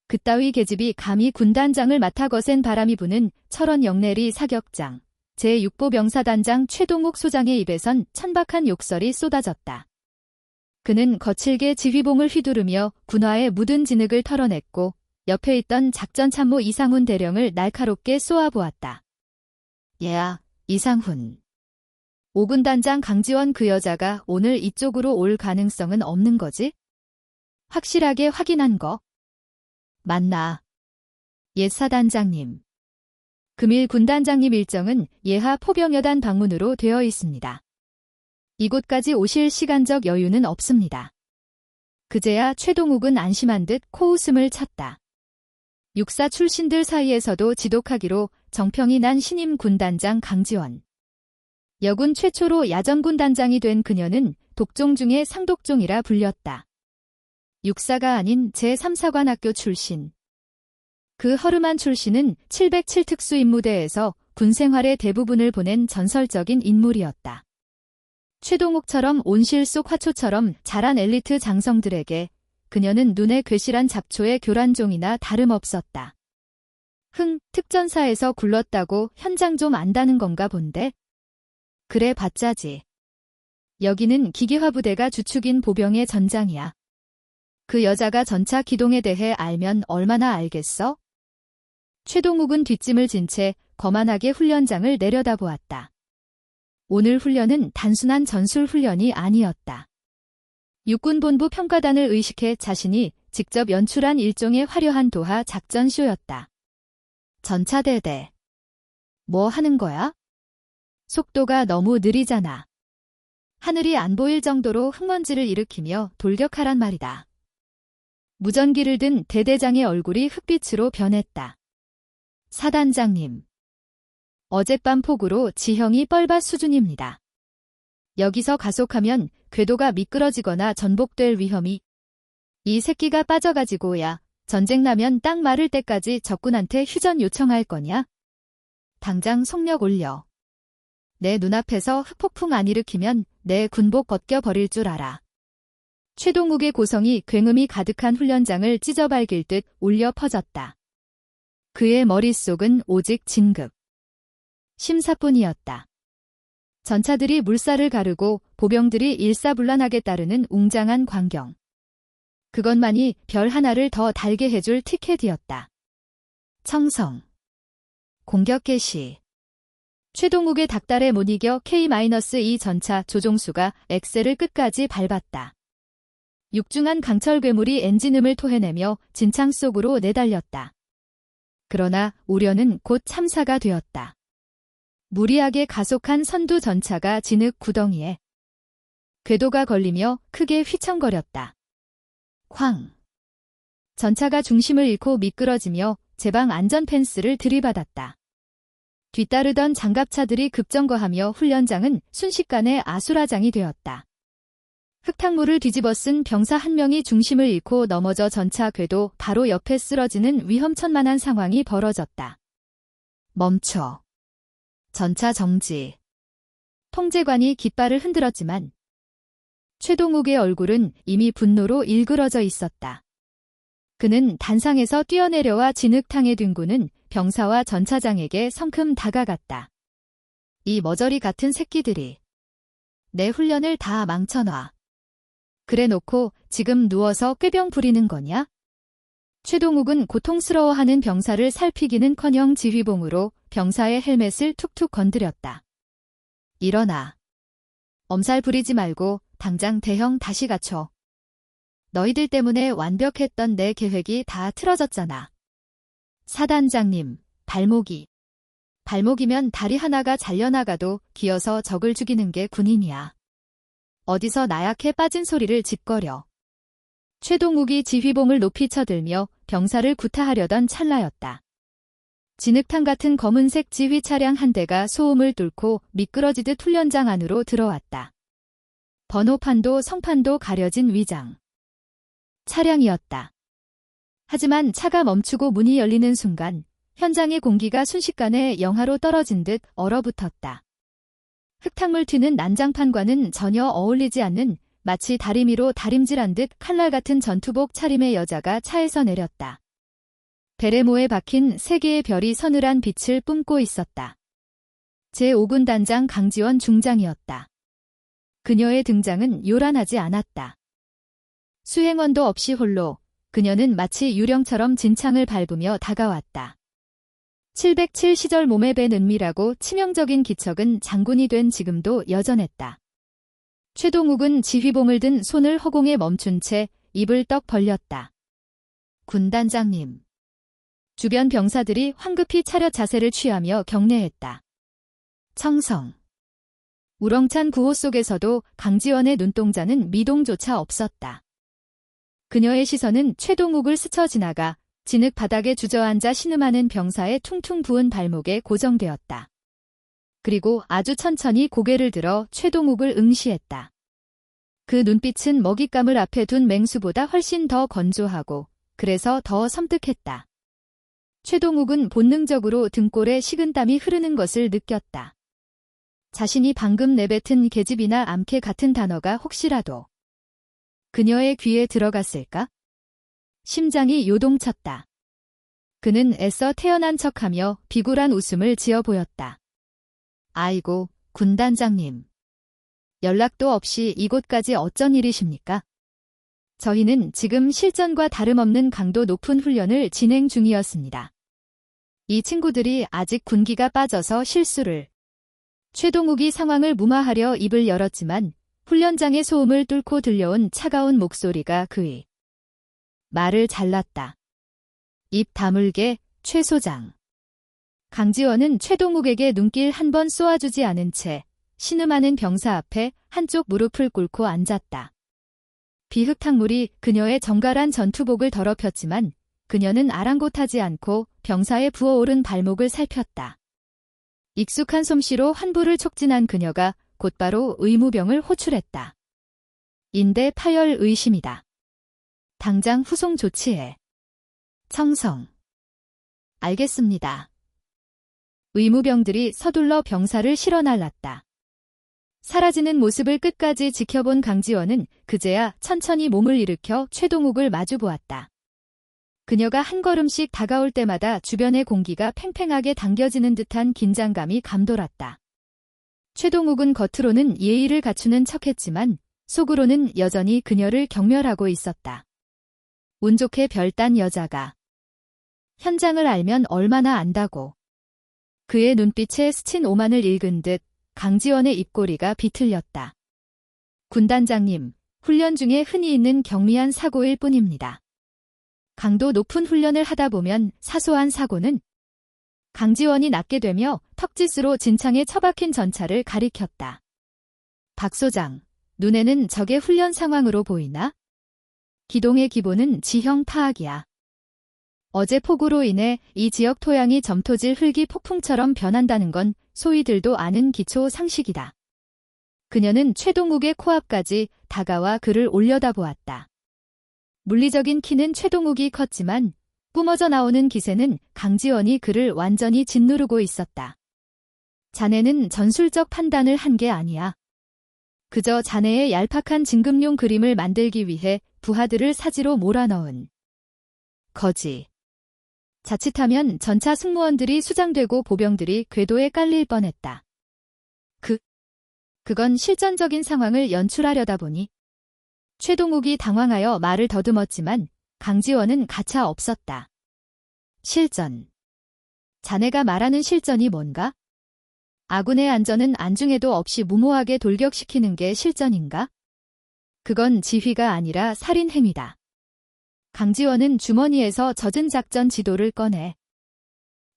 그따위 계집이 감히 군단장을 맡아 거센 바람이 부는 철원 영내리 사격장. 제6보 병사단장 최동욱 소장의 입에선 천박한 욕설이 쏟아졌다. 그는 거칠게 지휘봉을 휘두르며 군화에 묻은 진흙을 털어냈고 옆에 있던 작전참모 이상훈 대령을 날카롭게 쏘아보았다. 얘야, 이상훈. 5군 단장 강지원 그 여자가 오늘 이쪽으로 올 가능성은 없는 거지? 확실하게 확인한 거? 맞나? 옛 사단장님. 금일 군단장님 일정은 예하 포병여단 방문으로 되어 있습니다. 이곳까지 오실 시간적 여유는 없습니다. 그제야 최동욱은 안심한 듯 코웃음을 쳤다. 육사 출신들 사이에서도 지독하기로 정평이 난 신임 군단장 강지원. 여군 최초로 야전군단장이 된 그녀는 독종 중에 상독종이라 불렸다. 육사가 아닌 제3사관학교 출신. 그 허름한 출신은 707특수임무대에서 군생활의 대부분을 보낸 전설적인 인물이었다. 최동욱처럼 온실 속 화초처럼 자란 엘리트 장성들에게 그녀는 눈에 괴실한 잡초의 교란종이나 다름없었다. 특전사에서 굴렀다고 현장 좀 안다는 건가 본데? 그래 봤자지. 여기는 기계화부대가 주축인 보병의 전장이야. 그 여자가 전차 기동에 대해 알면 얼마나 알겠어? 최동욱은 뒷짐을 진 채 거만하게 훈련장을 내려다보았다. 오늘 훈련은 단순한 전술 훈련이 아니었다. 육군본부 평가단을 의식해 자신이 직접 연출한 일종의 화려한 도하 작전쇼였다. 전차대대. 뭐 하는 거야? 속도가 너무 느리잖아. 하늘이 안 보일 정도로 흙먼지를 일으키며 돌격하란 말이다. 무전기를 든 대대장의 얼굴이 흑빛으로 변했다. 사단장님. 어젯밤 폭우로 지형이 뻘밭 수준입니다. 여기서 가속하면 궤도가 미끄러지거나 전복될 위험이. 이 새끼가 빠져가지고야 전쟁 나면 땅 마를 때까지 적군한테 휴전 요청할 거냐? 당장 속력 올려. 내 눈앞에서 흑폭풍 안 일으키면 내 군복 벗겨버릴 줄 알아. 최동욱의 고성이 굉음이 가득한 훈련장을 찢어발길 듯 울려 퍼졌다. 그의 머릿속은 오직 진급. 심사뿐이었다. 전차들이 물살을 가르고 보병들이 일사불란하게 따르는 웅장한 광경. 그것만이 별 하나를 더 달게 해줄 티켓이었다. 청성. 공격 개시. 최동욱의 닭달에 못 이겨 K-2 전차 조종수가 엑셀을 끝까지 밟았다. 육중한 강철 괴물이 엔진음을 토해내며 진창 속으로 내달렸다. 그러나 우려는 곧 참사가 되었다. 무리하게 가속한 선두 전차가 진흙 구덩이에 궤도가 걸리며 크게 휘청거렸다. 쾅! 전차가 중심을 잃고 미끄러지며 제방 안전 펜스를 들이받았다. 뒤따르던 장갑차들이 급정거하며 훈련장은 순식간에 아수라장이 되었다. 흙탕물을 뒤집어 쓴 병사 한 명이 중심을 잃고 넘어져 전차 궤도 바로 옆에 쓰러지는 위험천만한 상황이 벌어졌다. 멈춰. 전차 정지. 통제관이 깃발을 흔들었지만 최동욱의 얼굴은 이미 분노로 일그러져 있었다. 그는 단상에서 뛰어내려와 진흙탕에 뒹구는 병사와 전차장에게 성큼 다가갔다. 이 머저리 같은 새끼들이 내 훈련을 다 망쳐놔. 그래놓고 지금 누워서 꾀병 부리는 거냐? 최동욱은 고통스러워하는 병사를 살피기는커녕 지휘봉으로 병사의 헬멧을 툭툭 건드렸다. 일어나. 엄살 부리지 말고 당장 대형 다시 갖춰. 너희들 때문에 완벽했던 내 계획이 다 틀어졌잖아. 사단장님, 발목이. 발목이면 다리 하나가 잘려나가도 기어서 적을 죽이는 게 군인이야. 어디서 나약해 빠진 소리를 짓거려. 최동욱이 지휘봉을 높이 쳐들며 병사를 구타하려던 찰나였다. 진흙탕 같은 검은색 지휘 차량 한 대가 소음을 뚫고 미끄러지듯 훈련장 안으로 들어왔다. 번호판도 성판도 가려진 위장. 차량이었다. 하지만 차가 멈추고 문이 열리는 순간 현장의 공기가 순식간에 영하로 떨어진 듯 얼어붙었다. 흙탕물 튀는 난장판과는 전혀 어울리지 않는 마치 다리미로 다림질한 듯 칼날 같은 전투복 차림의 여자가 차에서 내렸다. 베레모에 박힌 3개의 별이 서늘한 빛을 뿜고 있었다. 제5군 단장 강지원 중장이었다. 그녀의 등장은 요란하지 않았다. 수행원도 없이 홀로 그녀는 마치 유령처럼 진창을 밟으며 다가왔다. 707 시절 몸에 밴 은밀하고 치명적인 기척은 장군이 된 지금도 여전했다. 최동욱은 지휘봉을 든 손을 허공에 멈춘 채 입을 떡 벌렸다. 군단장님. 주변 병사들이 황급히 차렷 자세를 취하며 경례했다. 청성. 우렁찬 구호 속에서도 강지원의 눈동자는 미동조차 없었다. 그녀의 시선은 최동욱을 스쳐 지나가 진흙 바닥에 주저앉아 신음하는 병사의 퉁퉁 부은 발목에 고정되었다. 그리고 아주 천천히 고개를 들어 최동욱을 응시했다. 그 눈빛은 먹잇감을 앞에 둔 맹수보다 훨씬 더 건조하고 그래서 더 섬뜩했다. 최동욱은 본능적으로 등골에 식은땀이 흐르는 것을 느꼈다. 자신이 방금 내뱉은 계집이나 암캐 같은 단어가 혹시라도 그녀의 귀에 들어갔을까? 심장이 요동쳤다. 그는 애써 태어난 척하며 비굴한 웃음을 지어 보였다. 아이고, 군단장님. 연락도 없이 이곳까지 어쩐 일이십니까? 저희는 지금 실전과 다름없는 강도 높은 훈련을 진행 중이었습니다. 이 친구들이 아직 군기가 빠져서 실수를. 최동욱이 상황을 무마하려 입을 열었지만 훈련장의 소음을 뚫고 들려온 차가운 목소리가 그의 말을 잘랐다. 입 다물게, 최 소장. 강지원은 최동욱에게 눈길 한 번 쏘아주지 않은 채 신음하는 병사 앞에 한쪽 무릎을 꿇고 앉았다. 비흙탕물이 그녀의 정갈한 전투복을 더럽혔지만 그녀는 아랑곳하지 않고 병사의 부어오른 발목을 살폈다. 익숙한 솜씨로 환부를 촉진한 그녀가 곧바로 의무병을 호출했다. 인대 파열 의심이다. 당장 후송 조치해. 청성. 알겠습니다. 의무병들이 서둘러 병사를 실어 날랐다. 사라지는 모습을 끝까지 지켜본 강지원은 그제야 천천히 몸을 일으켜 최동욱을 마주보았다. 그녀가 한 걸음씩 다가올 때마다 주변의 공기가 팽팽하게 당겨지는 듯한 긴장감이 감돌았다. 최동욱은 겉으로는 예의를 갖추는 척했지만 속으로는 여전히 그녀를 경멸하고 있었다. 운 좋게 별딴 여자가 현장을 알면 얼마나 안다고. 그의 눈빛에 스친 오만을 읽은 듯 강지원의 입꼬리가 비틀렸다. 군단장님, 훈련 중에 흔히 있는 경미한 사고일 뿐입니다. 강도 높은 훈련을 하다 보면 사소한 사고는. 강지원이 낮게 되며 턱짓으로 진창에 처박힌 전차를 가리켰다. 박 소장, 눈에는 적의 훈련 상황으로 보이나? 기동의 기본은 지형 파악이야. 어제 폭우로 인해 이 지역 토양이 점토질 흙이 폭풍처럼 변한다는 건 소위들도 아는 기초 상식이다. 그녀는 최동욱의 코앞까지 다가와 그를 올려다보았다. 물리적인 키는 최동욱이 컸지만 뿜어져 나오는 기세는 강지원이 그를 완전히 짓누르고 있었다. 자네는 전술적 판단을 한 게 아니야. 그저 자네의 얄팍한 진급용 그림을 만들기 위해 부하들을 사지로 몰아넣은 거지. 자칫하면 전차 승무원들이 수장되고 보병들이 궤도에 깔릴 뻔했다. 그건 실전적인 상황을 연출하려다 보니. 최동욱이 당황하여 말을 더듬었지만 강지원은 가차 없었다. 실전. 자네가 말하는 실전이 뭔가? 아군의 안전은 안중에도 없이 무모하게 돌격시키는 게 실전인가? 그건 지휘가 아니라 살인 행위다. 강지원은 주머니에서 젖은 작전 지도를 꺼내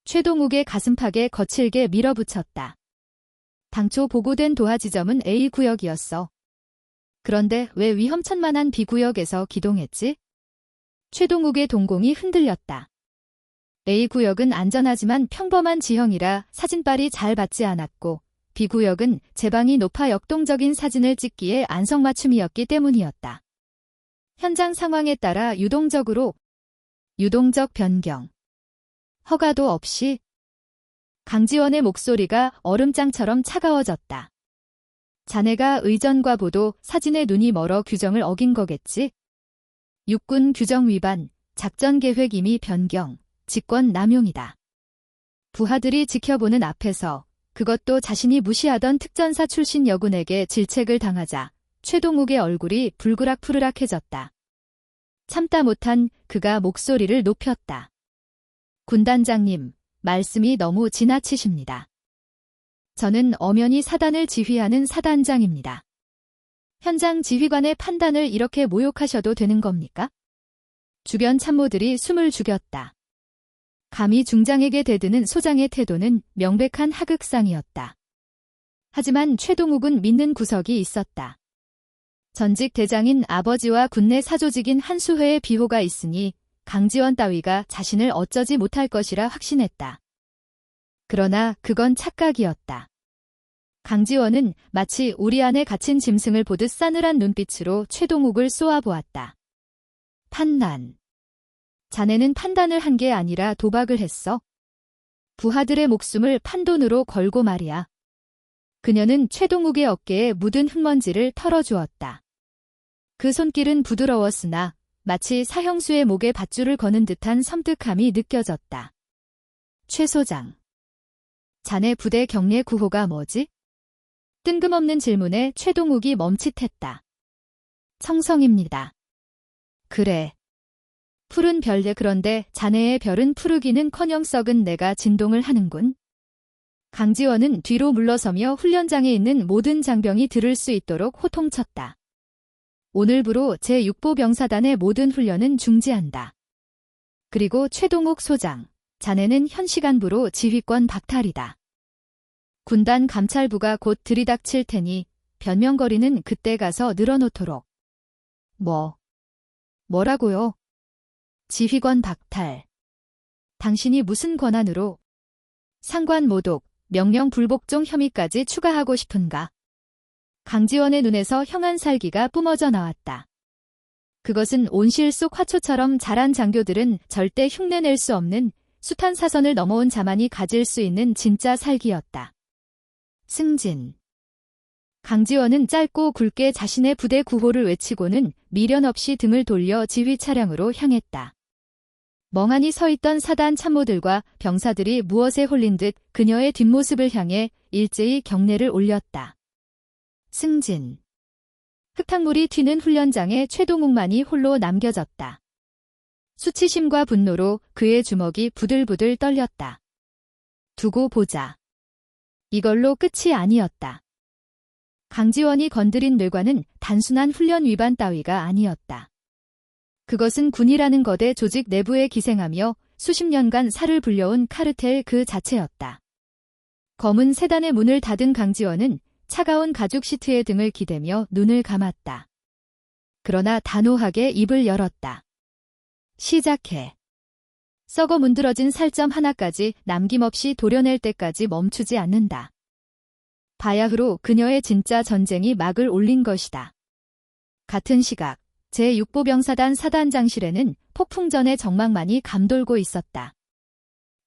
최동욱의 가슴팍에 거칠게 밀어붙였다. 당초 보고된 도하 지점은 A구역이었어. 그런데 왜 위험천만한 B구역에서 기동했지? 최동욱의 동공이 흔들렸다. A구역은 안전하지만 평범한 지형이라 사진빨이 잘 받지 않았고 B구역은 제방이 높아 역동적인 사진을 찍기에 안성맞춤이었기 때문이었다. 현장 상황에 따라 유동적 변경. 허가도 없이. 강지원의 목소리가 얼음장처럼 차가워졌다. 자네가 의전과 보도, 사진에 눈이 멀어 규정을 어긴 거겠지? 육군 규정 위반, 작전 계획 임의 변경, 직권 남용이다. 부하들이 지켜보는 앞에서 그것도 자신이 무시하던 특전사 출신 여군에게 질책을 당하자 최동욱의 얼굴이 불그락푸르락해졌다. 참다 못한 그가 목소리를 높였다. 군단장님, 말씀이 너무 지나치십니다. 저는 엄연히 사단을 지휘하는 사단장입니다. 현장 지휘관의 판단을 이렇게 모욕하셔도 되는 겁니까? 주변 참모들이 숨을 죽였다. 감히 중장에게 대드는 소장의 태도는 명백한 하극상이었다. 하지만 최동욱은 믿는 구석이 있었다. 전직 대장인 아버지와 군내 사조직인 한수회의 비호가 있으니 강지원 따위가 자신을 어쩌지 못할 것이라 확신했다. 그러나 그건 착각이었다. 강지원은 마치 우리 안에 갇힌 짐승을 보듯 싸늘한 눈빛으로 최동욱을 쏘아보았다. 판단. 자네는 판단을 한 게 아니라 도박을 했어. 부하들의 목숨을 판돈으로 걸고 말이야. 그녀는 최동욱의 어깨에 묻은 흙먼지를 털어주었다. 그 손길은 부드러웠으나 마치 사형수의 목에 밧줄을 거는 듯한 섬뜩함이 느껴졌다. 최 소장. 자네 부대 경례 구호가 뭐지? 뜬금없는 질문에 최동욱이 멈칫했다. 청성입니다. 그래. 푸른 별대 그런데 자네의 별은 푸르기는커녕 썩은 내가 진동을 하는군. 강지원은 뒤로 물러서며 훈련장에 있는 모든 장병이 들을 수 있도록 호통쳤다. 오늘부로 제6보병사단의 모든 훈련은 중지한다. 그리고 최동욱 소장, 자네는 현 시간부로 지휘권 박탈이다. 군단 감찰부가 곧 들이닥칠 테니 변명거리는 그때 가서 늘어놓도록. 뭐라고요? 지휘권 박탈. 당신이 무슨 권한으로 상관 모독, 명령 불복종 혐의까지 추가하고 싶은가? 강지원의 눈에서 형한 살기가 뿜어져 나왔다. 그것은 온실 속 화초처럼 자란 장교들은 절대 흉내낼 수 없는 숱한 사선을 넘어온 자만이 가질 수 있는 진짜 살기였다. 승진. 강지원은 짧고 굵게 자신의 부대 구호를 외치고는 미련 없이 등을 돌려 지휘 차량으로 향했다. 멍하니 서 있던 사단 참모들과 병사들이 무엇에 홀린 듯 그녀의 뒷모습을 향해 일제히 경례를 올렸다. 승진. 흙탕물이 튀는 훈련장에 최동욱만이 홀로 남겨졌다. 수치심과 분노로 그의 주먹이 부들부들 떨렸다. 두고 보자. 이걸로 끝이 아니었다. 강지원이 건드린 뇌관은 단순한 훈련 위반 따위가 아니었다. 그것은 군이라는 거대 조직 내부에 기생하며 수십 년간 살을 불려온 카르텔 그 자체였다. 검은 세단의 문을 닫은 강지원은 차가운 가죽 시트에 등을 기대며 눈을 감았다. 그러나 단호하게 입을 열었다. 시작해. 썩어 문드러진 살점 하나까지 남김없이 도려낼 때까지 멈추지 않는다. 바야흐로 그녀의 진짜 전쟁이 막을 올린 것이다. 같은 시각 제6보병사단 사단장실에는 폭풍전의 정막만이 감돌고 있었다.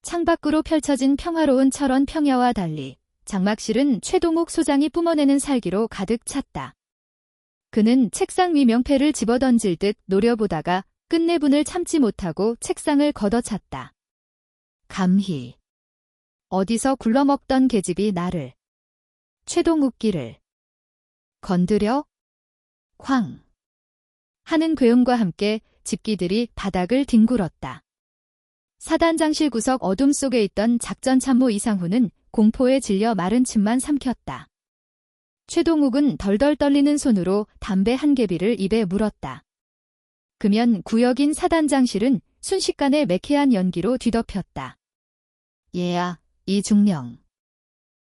창밖으로 펼쳐진 평화로운 철원 평야와 달리 장막실은 최동욱 소장이 뿜어내는 살기로 가득 찼다. 그는 책상 위 명패를 집어던질 듯 노려보다가 끝내분을 참지 못하고 책상을 걷어찼다. 감히. 어디서 굴러먹던 계집이 나를. 최동욱기를. 건드려? 쾅. 하는 괴음과 함께 집기들이 바닥을 뒹굴었다. 사단장실 구석 어둠 속에 있던 작전참모 이상훈은 공포에 질려 마른 침만 삼켰다. 최동욱은 덜덜 떨리는 손으로 담배 한 개비를 입에 물었다. 그면 구역인 사단장실은 순식간에 매캐한 연기로 뒤덮였다. 얘야, 이중령.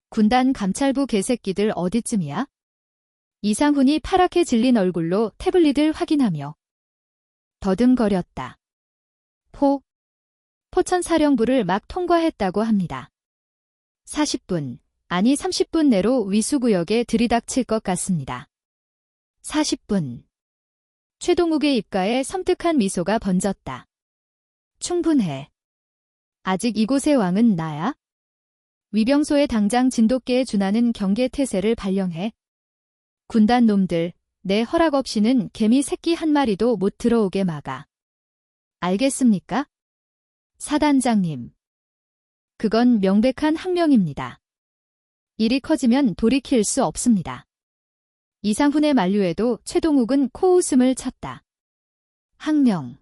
군단 감찰부 개새끼들 어디쯤이야? 이상훈이 파랗게 질린 얼굴로 태블릿을 확인하며 더듬거렸다. 포천사령부를 막 통과했다고 합니다. 40분, 아니 30분 내로 위수구역에 들이닥칠 것 같습니다. 40분. 최동욱의 입가에 섬뜩한 미소가 번졌다. 충분해. 아직 이곳의 왕은 나야? 위병소에 당장 진돗개에 준하는 경계태세를 발령해. 군단 놈들, 내 허락 없이는 개미 새끼 한 마리도 못 들어오게 막아. 알겠습니까? 사단장님. 그건 명백한 항명입니다. 일이 커지면 돌이킬 수 없습니다. 이상훈의 만류에도 최동욱은 코웃음을 쳤다. 항명.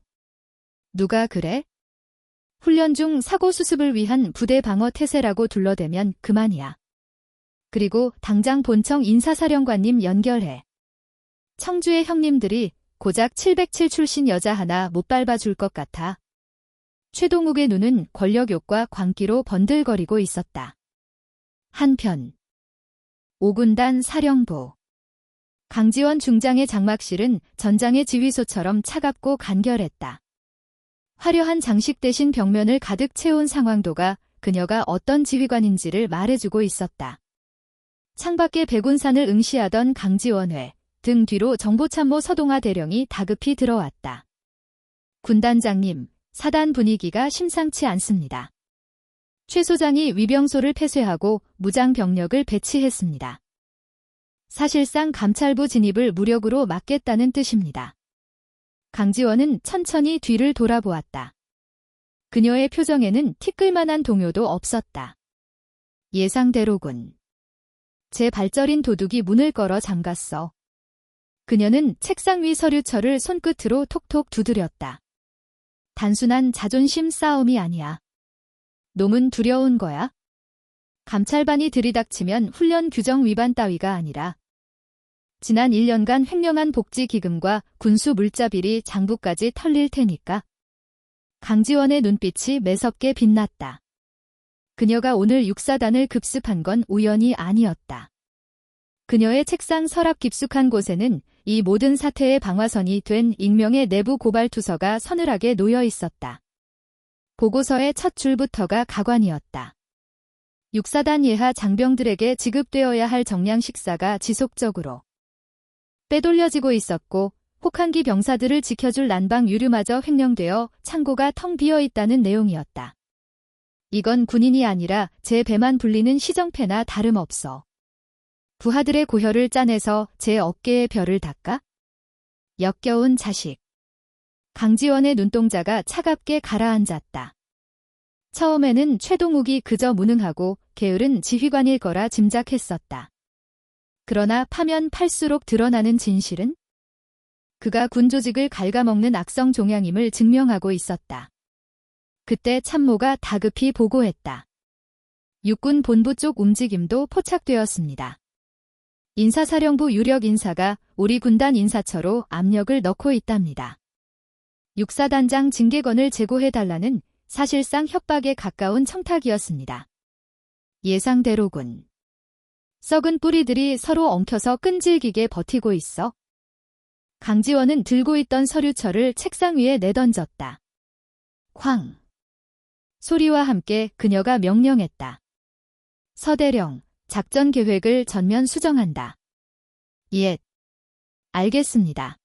누가 그래? 훈련 중 사고 수습을 위한 부대 방어 태세라고 둘러대면 그만이야. 그리고 당장 본청 인사사령관님 연결해. 청주의 형님들이 고작 707 출신 여자 하나 못 밟아줄 것 같아. 최동욱의 눈은 권력욕과 광기로 번들거리고 있었다. 한편 5군단 사령부. 강지원 중장의 장막실은 전장의 지휘소처럼 차갑고 간결했다. 화려한 장식 대신 벽면을 가득 채운 상황도가 그녀가 어떤 지휘관인지를 말해주고 있었다. 창밖에 백운산을 응시하던 강지원회, 등 뒤로 정보참모 서동아 대령이 다급히 들어왔다. 군단장님, 사단 분위기가 심상치 않습니다. 최 소장이 위병소를 폐쇄하고 무장 병력을 배치했습니다. 사실상 감찰부 진입을 무력으로 막겠다는 뜻입니다. 강지원은 천천히 뒤를 돌아보았다. 그녀의 표정에는 티끌만한 동요도 없었다. 예상대로군. 제 발저린 도둑이 문을 걸어 잠갔어. 그녀는 책상 위 서류철을 손끝으로 톡톡 두드렸다. 단순한 자존심 싸움이 아니야. 놈은 두려운 거야. 감찰반이 들이닥치면 훈련 규정 위반 따위가 아니라 지난 1년간 횡령한 복지기금과 군수 물자비리 장부까지 털릴 테니까. 강지원의 눈빛이 매섭게 빛났다. 그녀가 오늘 육사단을 급습한 건 우연이 아니었다. 그녀의 책상 서랍 깊숙한 곳에는 이 모든 사태의 방화선이 된 익명의 내부 고발투서가 서늘하게 놓여 있었다. 보고서의 첫 줄부터가 가관이었다. 육사단 예하 장병들에게 지급되어야 할 정량 식사가 지속적으로 빼돌려지고 있었고 혹한기 병사들을 지켜줄 난방 유류마저 횡령되어 창고가 텅 비어 있다는 내용이었다. 이건 군인이 아니라 제 배만 불리는 시정패나 다름없어. 부하들의 고혈을 짜내서 제 어깨에 별을 닦아? 역겨운 자식. 강지원의 눈동자가 차갑게 가라앉았다. 처음에는 최동욱이 그저 무능하고 게으른 지휘관일 거라 짐작했었다. 그러나 파면 팔수록 드러나는 진실은 그가 군 조직을 갉아먹는 악성 종양임을 증명하고 있었다. 그때 참모가 다급히 보고했다. 육군 본부 쪽 움직임도 포착되었습니다. 인사사령부 유력 인사가 우리 군단 인사처로 압력을 넣고 있답니다. 육사단장 징계권을 제고해달라는 사실상 협박에 가까운 청탁이었습니다. 예상대로군. 썩은 뿌리들이 서로 엉켜서 끈질기게 버티고 있어. 강지원은 들고 있던 서류철을 책상 위에 내던졌다. 쾅. 소리와 함께 그녀가 명령했다. 서대령, 작전 계획을 전면 수정한다. 예. 알겠습니다.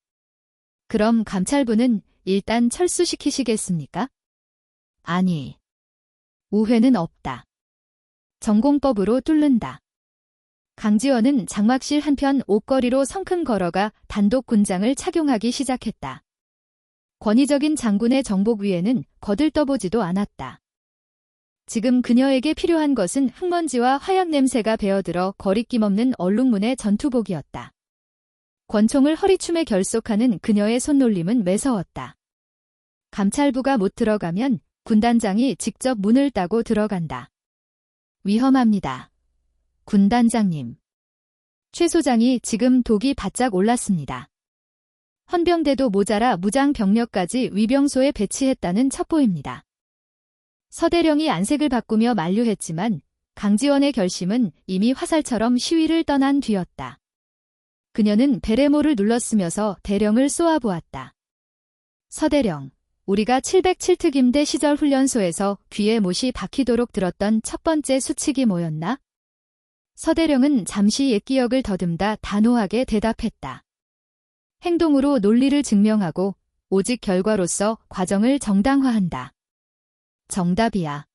그럼 감찰부는 일단 철수시키시겠습니까? 아니. 우회는 없다. 전공법으로 뚫는다. 강지원은 장막실 한편 옷걸이로 성큼 걸어가 단독 군장을 착용하기 시작했다. 권위적인 장군의 정복 위에는 거들떠보지도 않았다. 지금 그녀에게 필요한 것은 흙먼지와 화약 냄새가 배어들어 거리낌 없는 얼룩무늬 전투복이었다. 권총을 허리춤에 결속하는 그녀의 손놀림은 매서웠다. 감찰부가 못 들어가면 군단장이 직접 문을 따고 들어간다. 위험합니다. 군단장님. 최 소장이 지금 독이 바짝 올랐습니다. 헌병대도 모자라 무장 병력까지 위병소에 배치했다는 첩보입니다. 서대령이 안색을 바꾸며 만류했지만 강지원의 결심은 이미 화살처럼 시위를 떠난 뒤였다. 그녀는 베레모를 눌렀으면서 대령을 쏘아보았다. 서대령, 우리가 707특임대 시절 훈련소에서 귀에 못이 박히도록 들었던 첫 번째 수칙이 뭐였나? 서대령은 잠시 옛 기억을 더듬다 단호하게 대답했다. 행동으로 논리를 증명하고 오직 결과로서 과정을 정당화한다. 정답이야.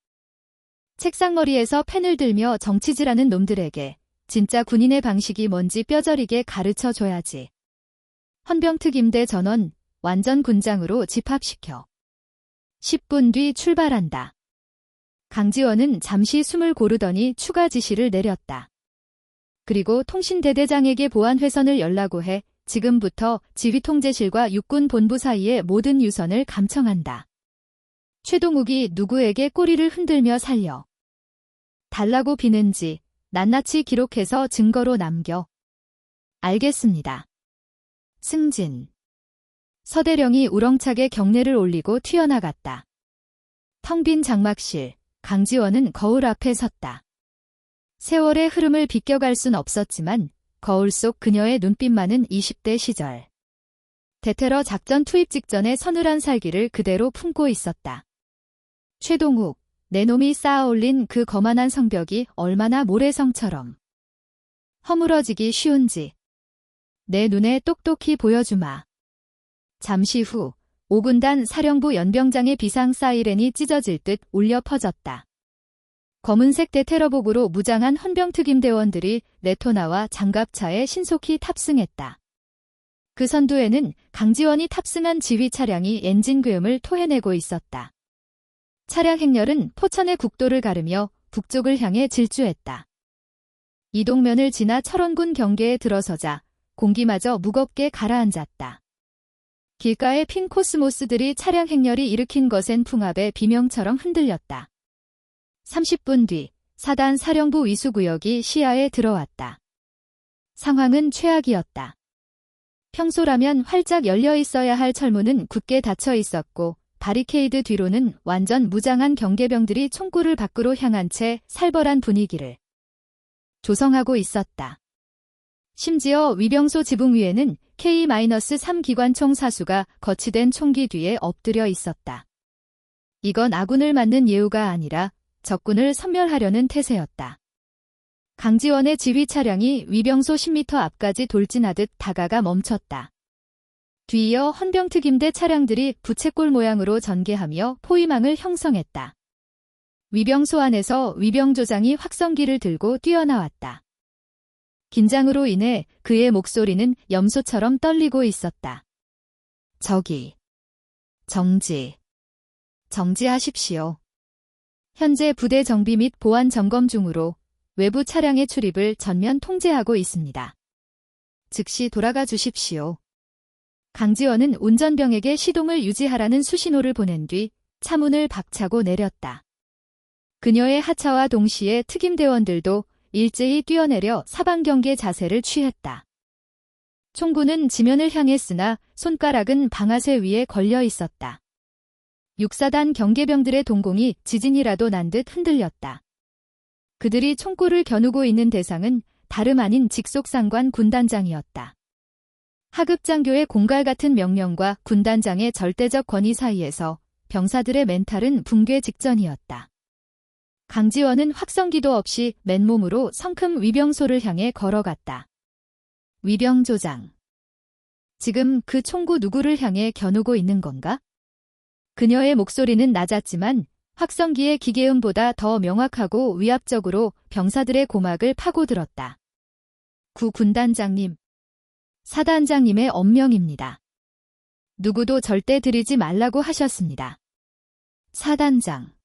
책상머리에서 펜을 들며 정치질하는 놈들에게 진짜 군인의 방식이 뭔지 뼈저리게 가르쳐줘야지. 헌병특임대 전원 완전 군장으로 집합시켜. 10분 뒤 출발한다. 강지원은 잠시 숨을 고르더니 추가 지시를 내렸다. 그리고 통신대대장에게 보안회선을 열라고 해 지금부터 지휘통제실과 육군본부 사이의 모든 유선을 감청한다. 최동욱이 누구에게 꼬리를 흔들며 살려 달라고 비는지 낱낱이 기록해서 증거로 남겨. 알겠습니다. 승진. 서대령이 우렁차게 경례를 올리고 튀어나갔다. 텅 빈 장막실, 강지원은 거울 앞에 섰다. 세월의 흐름을 비껴갈 순 없었지만 거울 속 그녀의 눈빛만은 20대 시절. 대테러 작전 투입 직전의 서늘한 살기를 그대로 품고 있었다. 최동욱, 내 놈이 쌓아올린 그 거만한 성벽이 얼마나 모래성처럼 허물어지기 쉬운지 내 눈에 똑똑히 보여주마. 잠시 후 5군단 사령부 연병장의 비상 사이렌이 찢어질 듯 울려 퍼졌다. 검은색 대테러복으로 무장한 헌병특임대원들이 레토나와 장갑차에 신속히 탑승했다. 그 선두에는 강지원이 탑승한 지휘 차량이 엔진 괴음을 토해내고 있었다. 차량 행렬은 포천의 국도를 가르며 북쪽을 향해 질주했다. 이동면을 지나 철원군 경계에 들어서자 공기마저 무겁게 가라앉았다. 길가의 핀 코스모스들이 차량 행렬이 일으킨 거센 풍압에 비명처럼 흔들렸다. 30분 뒤 4단 사령부 위수구역이 시야에 들어왔다. 상황은 최악이었다. 평소라면 활짝 열려 있어야 할 철문은 굳게 닫혀 있었고 바리케이드 뒤로는 완전 무장한 경계병들이 총구를 밖으로 향한 채 살벌한 분위기를 조성하고 있었다. 심지어 위병소 지붕 위에는 K-3 기관총 사수가 거치된 총기 뒤에 엎드려 있었다. 이건 아군을 맞는 예우가 아니라 적군을 섬멸하려는 태세였다. 강지원의 지휘 차량이 위병소 10m 앞까지 돌진하듯 다가가 멈췄다. 뒤이어 헌병특임대 차량들이 부채꼴 모양으로 전개하며 포위망을 형성했다. 위병소 안에서 위병조장이 확성기를 들고 뛰어나왔다. 긴장으로 인해 그의 목소리는 염소처럼 떨리고 있었다. 저기, 정지하십시오. 현재 부대 정비 및 보안 점검 중으로 외부 차량의 출입을 전면 통제하고 있습니다. 즉시 돌아가 주십시오. 강지원은 운전병에게 시동을 유지하라는 수신호를 보낸 뒤 차문을 박차고 내렸다. 그녀의 하차와 동시에 특임대원들도 일제히 뛰어내려 사방경계 자세를 취했다. 총구는 지면을 향했으나 손가락은 방아쇠 위에 걸려 있었다. 6사단 경계병들의 동공이 지진이라도 난 듯 흔들렸다. 그들이 총구를 겨누고 있는 대상은 다름 아닌 직속상관 군단장이었다. 하급장교의 공갈 같은 명령과 군단장의 절대적 권위 사이에서 병사들의 멘탈은 붕괴 직전이었다. 강지원은 확성기도 없이 맨몸으로 성큼 위병소를 향해 걸어갔다. 위병조장. 지금 그 총구 누구를 향해 겨누고 있는 건가? 그녀의 목소리는 낮았지만 확성기의 기계음보다 더 명확하고 위압적으로 병사들의 고막을 파고들었다. 구 군단장님, 사단장님의 엄명입니다. 누구도 절대 들이지 말라고 하셨습니다. 사단장.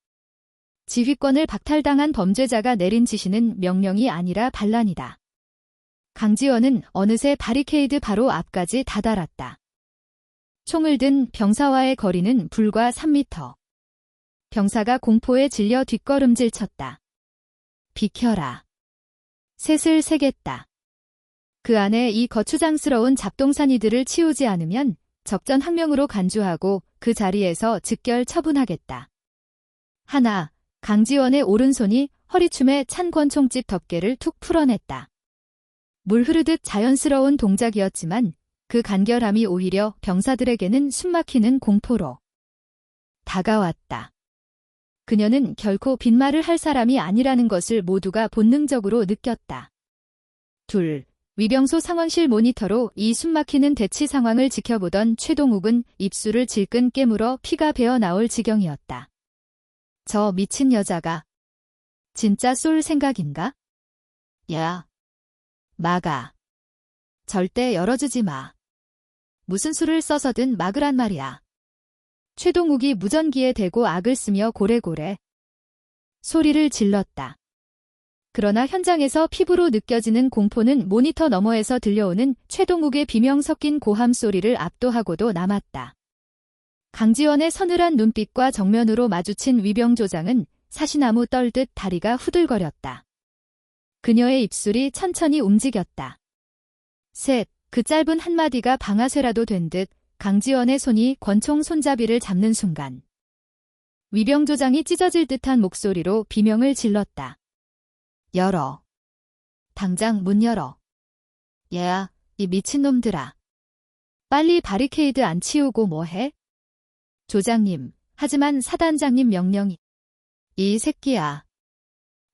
지휘권을 박탈당한 범죄자가 내린 지시는 명령이 아니라 반란이다. 강지원은 어느새 바리케이드 바로 앞까지 다다랐다. 총을 든 병사와의 거리는 불과 3m. 병사가 공포에 질려 뒷걸음질 쳤다. 비켜라. 셋을 세겠다. 그 안에 이 거추장스러운 잡동사니들을 치우지 않으면 적전학명으로 간주하고 그 자리에서 즉결 처분하겠다. 하나, 강지원의 오른손이 허리춤에 찬 권총집 덮개를 툭 풀어냈다. 물 흐르듯 자연스러운 동작이었지만 그 간결함이 오히려 병사들에게는 숨막히는 공포로 다가왔다. 그녀는 결코 빈말을 할 사람이 아니라는 것을 모두가 본능적으로 느꼈다. 둘, 위병소 상황실 모니터로 이 숨막히는 대치 상황을 지켜보던 최동욱은 입술을 질끈 깨물어 피가 배어 나올 지경이었다. 저 미친 여자가 진짜 쏠 생각인가? 야, 막아. 절대 열어주지 마. 무슨 수를 써서든 막으란 말이야. 최동욱이 무전기에 대고 악을 쓰며 고래고래 소리를 질렀다. 그러나 현장에서 피부로 느껴지는 공포는 모니터 너머에서 들려오는 최동욱의 비명 섞인 고함 소리를 압도하고도 남았다. 강지원의 서늘한 눈빛과 정면으로 마주친 위병조장은 사시나무 떨듯 다리가 후들거렸다. 그녀의 입술이 천천히 움직였다. 셋, 그 짧은 한마디가 방아쇠라도 된 듯 강지원의 손이 권총 손잡이를 잡는 순간 위병조장이 찢어질 듯한 목소리로 비명을 질렀다. 열어. 당장 문 열어. 얘야, 이 미친놈들아. 빨리 바리케이드 안 치우고 뭐해? 조장님, 하지만 사단장님 명령이. 이 새끼야.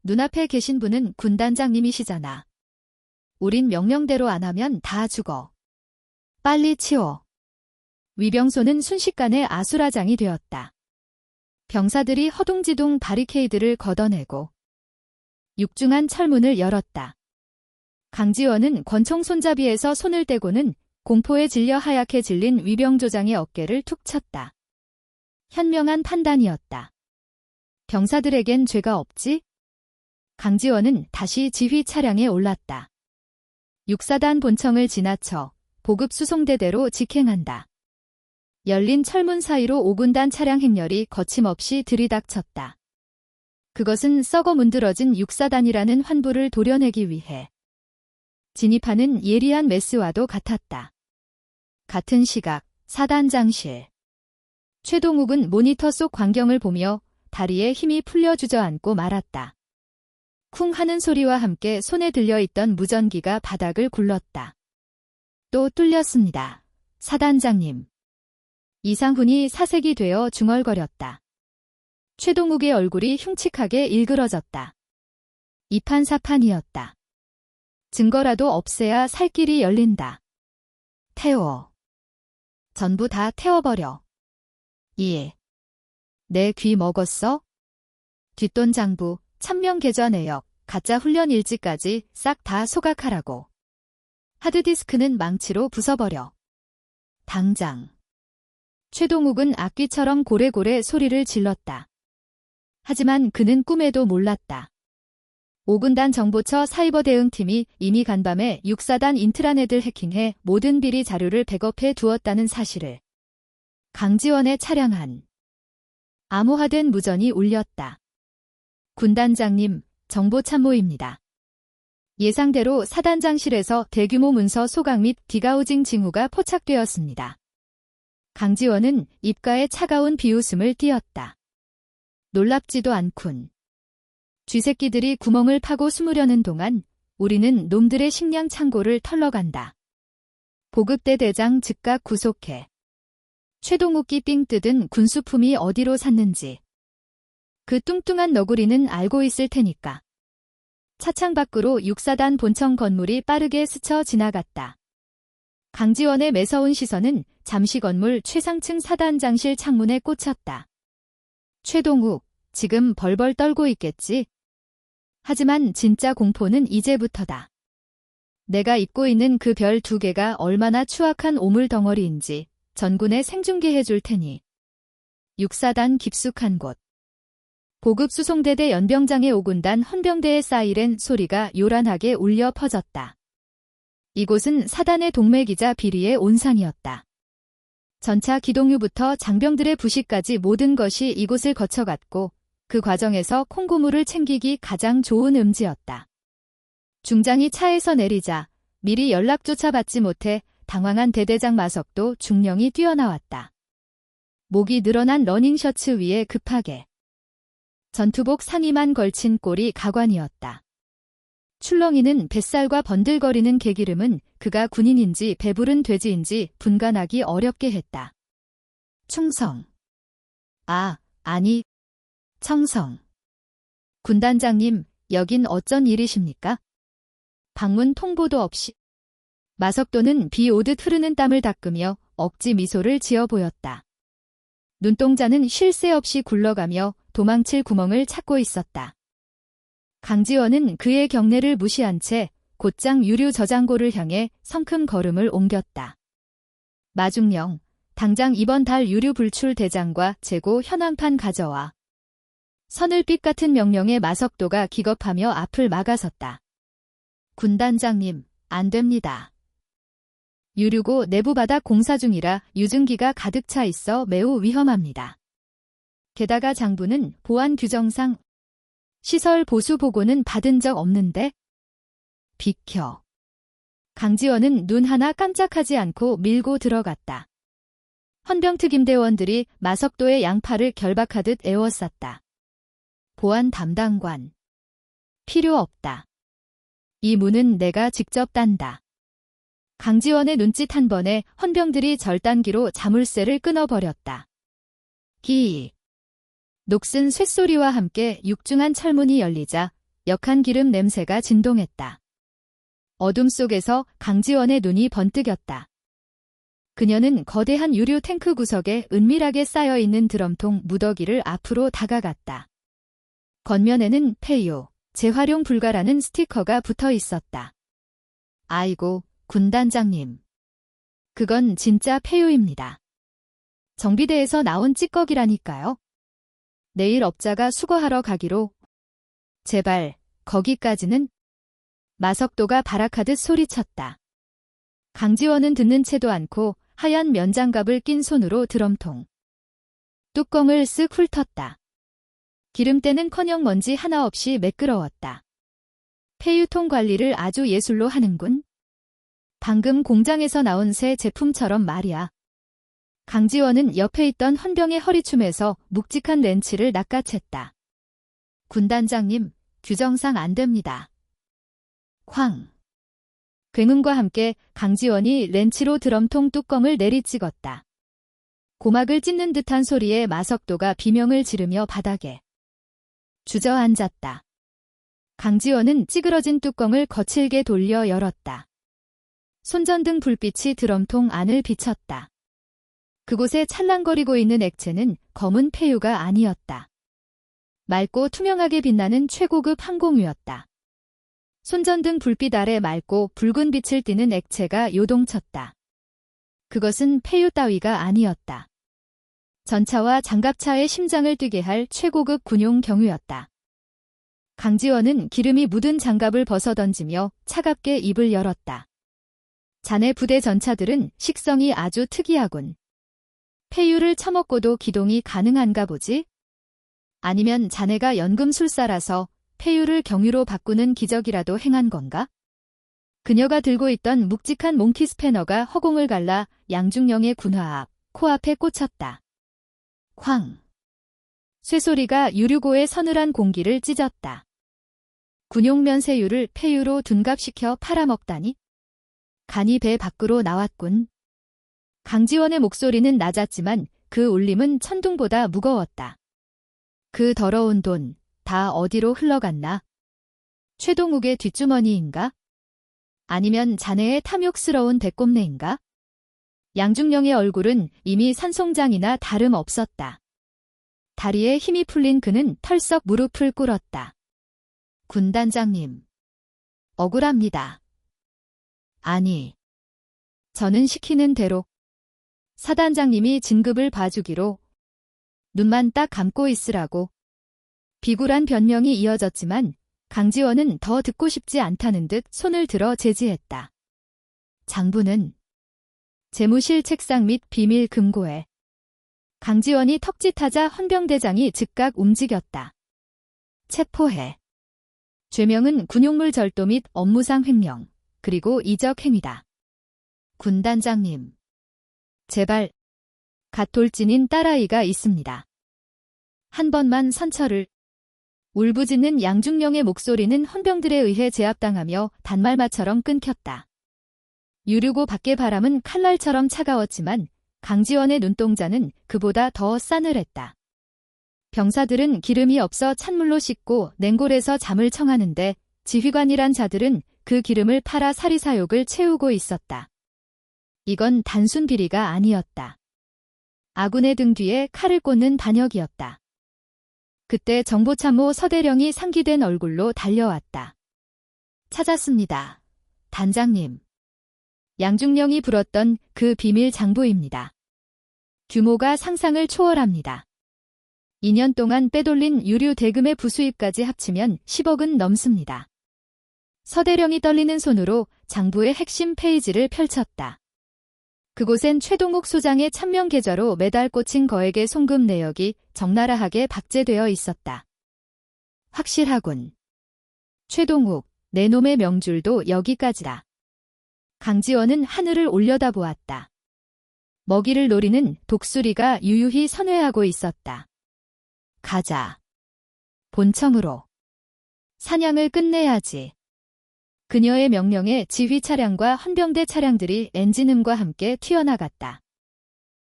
눈앞에 계신 분은 군단장님이시잖아. 우린 명령대로 안 하면 다 죽어. 빨리 치워. 위병소는 순식간에 아수라장이 되었다. 병사들이 허둥지둥 바리케이드를 걷어내고 육중한 철문을 열었다. 강지원은 권총 손잡이에서 손을 떼고는 공포에 질려 하얗게 질린 위병조장의 어깨를 툭 쳤다. 현명한 판단이었다. 병사들에겐 죄가 없지? 강지원은 다시 지휘 차량에 올랐다. 6사단 본청을 지나쳐 보급 수송대대로 직행한다. 열린 철문 사이로 5군단 차량 행렬이 거침없이 들이닥쳤다. 그것은 썩어 문드러진 6사단이라는 환부를 도려내기 위해 진입하는 예리한 메스와도 같았다. 같은 시각, 사단장실. 최동욱은 모니터 속 광경을 보며 다리에 힘이 풀려 주저앉고 말았다. 쿵 하는 소리와 함께 손에 들려있던 무전기가 바닥을 굴렀다. 또 뚫렸습니다. 사단장님. 이상훈이 사색이 되어 중얼거렸다. 최동욱의 얼굴이 흉측하게 일그러졌다. 이판사판이었다. 증거라도 없애야 살 길이 열린다. 태워. 전부 다 태워버려. 예. 내 귀 먹었어? 뒷돈 장부, 참명 계좌 내역, 가짜 훈련 일지까지 싹 다 소각하라고. 하드디스크는 망치로 부숴버려. 당장. 최동욱은 악귀처럼 고래고래 소리를 질렀다. 하지만 그는 꿈에도 몰랐다. 5군단 정보처 사이버 대응팀이 이미 간밤에 6사단 인트라넷을 해킹해 모든 비리 자료를 백업해 두었다는 사실을. 강지원의 차량 안. 암호화된 무전이 울렸다. 군단장님, 정보참모입니다. 예상대로 사단장실에서 대규모 문서 소각 및 디가우징 징후가 포착되었습니다. 강지원은 입가에 차가운 비웃음을 띄었다. 놀랍지도 않군. 쥐새끼들이 구멍을 파고 숨으려는 동안 우리는 놈들의 식량 창고를 털러간다. 보급대 대장 즉각 구속해. 최동욱이 삥 뜯은 군수품이 어디로 샀는지. 그 뚱뚱한 너구리는 알고 있을 테니까. 차창 밖으로 6사단 본청 건물이 빠르게 스쳐 지나갔다. 강지원의 매서운 시선은 잠시 건물 최상층 사단장실 창문에 꽂혔다. 최동욱, 지금 벌벌 떨고 있겠지? 하지만 진짜 공포는 이제부터다. 내가 입고 있는 그 별 2개가 얼마나 추악한 오물 덩어리인지 전군에 생중계해 줄 테니. 6사단 깊숙한 곳. 보급 수송대대 연병장의 5군단 헌병대의 사이렌 소리가 요란하게 울려 퍼졌다. 이곳은 사단의 동맥이자 비리의 온상이었다. 전차 기동유부터 장병들의 부시까지 모든 것이 이곳을 거쳐갔고 그 과정에서 콩고물을 챙기기 가장 좋은 음지였다. 중장이 차에서 내리자 미리 연락조차 받지 못해 당황한 대대장 마석도 중령이 뛰어나왔다. 목이 늘어난 러닝셔츠 위에 급하게 전투복 상의만 걸친 꼴이 가관이었다. 출렁이는 뱃살과 번들거리는 개기름은 그가 군인인지 배부른 돼지인지 분간하기 어렵게 했다. 충성. 아니. 청성. 군단장님, 여긴 어쩐 일이십니까? 방문 통보도 없이. 마석도는 비 오듯 흐르는 땀을 닦으며 억지 미소를 지어 보였다. 눈동자는 쉴 새 없이 굴러가며 도망칠 구멍을 찾고 있었다. 강지원은 그의 경례를 무시한 채 곧장 유류 저장고를 향해 성큼 걸음을 옮겼다. 마중령, 당장 이번 달 유류 불출 대장과 재고 현황판 가져와. 서늘빛 같은 명령에 마석도가 기겁하며 앞을 막아섰다. 군단장님, 안 됩니다. 유류고 내부 바닥 공사 중이라 유증기가 가득 차 있어 매우 위험합니다. 게다가 장부는 보안 규정상 시설 보수 보고는 받은 적 없는데? 비켜. 강지원은 눈 하나 깜짝하지 않고 밀고 들어갔다. 헌병특임대원들이 마석도의 양팔을 결박하듯 에워쌌다. 보안 담당관. 필요 없다. 이 문은 내가 직접 딴다. 강지원의 눈짓 한 번에 헌병들이 절단기로 자물쇠를 끊어버렸다. 기익. 녹슨 쇳소리와 함께 육중한 철문이 열리자 역한 기름 냄새가 진동했다. 어둠 속에서 강지원의 눈이 번뜩였다. 그녀는 거대한 유류 탱크 구석에 은밀하게 쌓여있는 드럼통 무더기를 앞으로 다가갔다. 겉면에는 폐유, 재활용 불가라는 스티커가 붙어 있었다. 아이고, 군단장님. 그건 진짜 폐유입니다. 정비대에서 나온 찌꺼기라니까요. 내일 업자가 수거하러 가기로. 제발, 거기까지는? 마석도가 발악하듯 소리쳤다. 강지원은 듣는 채도 않고 하얀 면장갑을 낀 손으로 드럼통 뚜껑을 쓱 훑었다. 기름때는커녕 먼지 하나 없이 매끄러웠다. 폐유통 관리를 아주 예술로 하는군. 방금 공장에서 나온 새 제품처럼 말이야. 강지원은 옆에 있던 헌병의 허리춤에서 묵직한 렌치를 낚아챘다. 군단장님, 규정상 안 됩니다. 쾅. 굉음과 함께 강지원이 렌치로 드럼통 뚜껑을 내리찍었다. 고막을 찢는 듯한 소리에 마석도가 비명을 지르며 바닥에 주저앉았다. 강지원은 찌그러진 뚜껑을 거칠게 돌려 열었다. 손전등 불빛이 드럼통 안을 비쳤다. 그곳에 찰랑거리고 있는 액체는 검은 폐유가 아니었다. 맑고 투명하게 빛나는 최고급 항공유였다. 손전등 불빛 아래 맑고 붉은 빛을 띠는 액체가 요동쳤다. 그것은 폐유 따위가 아니었다. 전차와 장갑차의 심장을 뛰게 할 최고급 군용 경유였다. 강지원은 기름이 묻은 장갑을 벗어던지며 차갑게 입을 열었다. 자네 부대 전차들은 식성이 아주 특이하군. 폐유를 처먹고도 기동이 가능한가 보지? 아니면 자네가 연금술사라서 폐유를 경유로 바꾸는 기적이라도 행한 건가? 그녀가 들고 있던 묵직한 몽키 스패너가 허공을 갈라 양중령의 군화 앞, 코앞에 꽂혔다. 쾅. 쇠소리가 유류고의 서늘한 공기를 찢었다. 군용면 새유를 폐유로 둔갑시켜 팔아먹다니? 간이 배 밖으로 나왔군. 강지원의 목소리는 낮았지만 그 울림은 천둥보다 무거웠다. 그 더러운 돈, 다 어디로 흘러갔나? 최동욱의 뒷주머니인가? 아니면 자네의 탐욕스러운 배꼽내인가? 양중령의 얼굴은 이미 산송장이나 다름없었다. 다리에 힘이 풀린 그는 털썩 무릎을 꿇었다. 군단장님. 억울합니다. 아니. 저는 시키는 대로. 사단장님이 진급을 봐주기로. 눈만 딱 감고 있으라고. 비굴한 변명이 이어졌지만 강지원은 더 듣고 싶지 않다는 듯 손을 들어 제지했다. 장부는 재무실 책상 밑 비밀 금고에. 강지원이 턱짓하자 헌병대장이 즉각 움직였다. 체포해. 죄명은 군용물 절도 및 업무상 횡령, 그리고 이적 행위다. 군단장님. 제발. 갓 돌진인 딸아이가 있습니다. 한 번만 선처를. 울부짖는 양중령의 목소리는 헌병들에 의해 제압당하며 단말마처럼 끊겼다. 유류고 밖의 바람은 칼날처럼 차가웠지만 강지원의 눈동자는 그보다 더 싸늘했다. 병사들은 기름이 없어 찬물로 씻고 냉골에서 잠을 청하는데 지휘관이란 자들은 그 기름을 팔아 사리사욕을 채우고 있었다. 이건 단순 비리가 아니었다. 아군의 등 뒤에 칼을 꽂는 반역이었다. 그때 정보참모 서대령이 상기된 얼굴로 달려왔다. 찾았습니다. 단장님. 양중령이 불었던 그 비밀 장부입니다. 규모가 상상을 초월합니다. 2년 동안 빼돌린 유류 대금의 부수입까지 합치면 10억은 넘습니다. 서대령이 떨리는 손으로 장부의 핵심 페이지를 펼쳤다. 그곳엔 최동욱 소장의 참명 계좌로 매달 꽂힌 거액의 송금 내역이 적나라하게 박제되어 있었다. 확실하군. 최동욱, 내 놈의 명줄도 여기까지다. 강지원은 하늘을 올려다보았다. 먹이를 노리는 독수리가 유유히 선회하고 있었다. 가자. 본청으로. 사냥을 끝내야지. 그녀의 명령에 지휘 차량과 헌병대 차량들이 엔진음과 함께 튀어나갔다.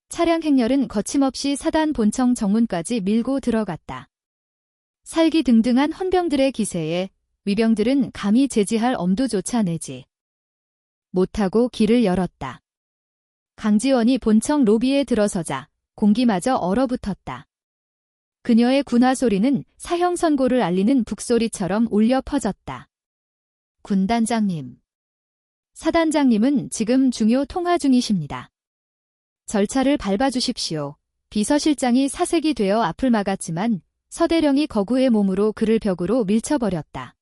차량 행렬은 거침없이 사단 본청 정문까지 밀고 들어갔다. 살기등등한 헌병들의 기세에 위병들은 감히 제지할 엄두조차 내지 못하고 길을 열었다. 강지원이 본청 로비에 들어서자 공기마저 얼어붙었다. 그녀의 군화 소리는 사형 선고를 알리는 북소리처럼 울려 퍼졌다. 군단장님. 사단장님은 지금 중요 통화 중이십니다. 절차를 밟아주십시오. 비서실장이 사색이 되어 앞을 막았지만 서대령이 거구의 몸으로 그를 벽으로 밀쳐버렸다.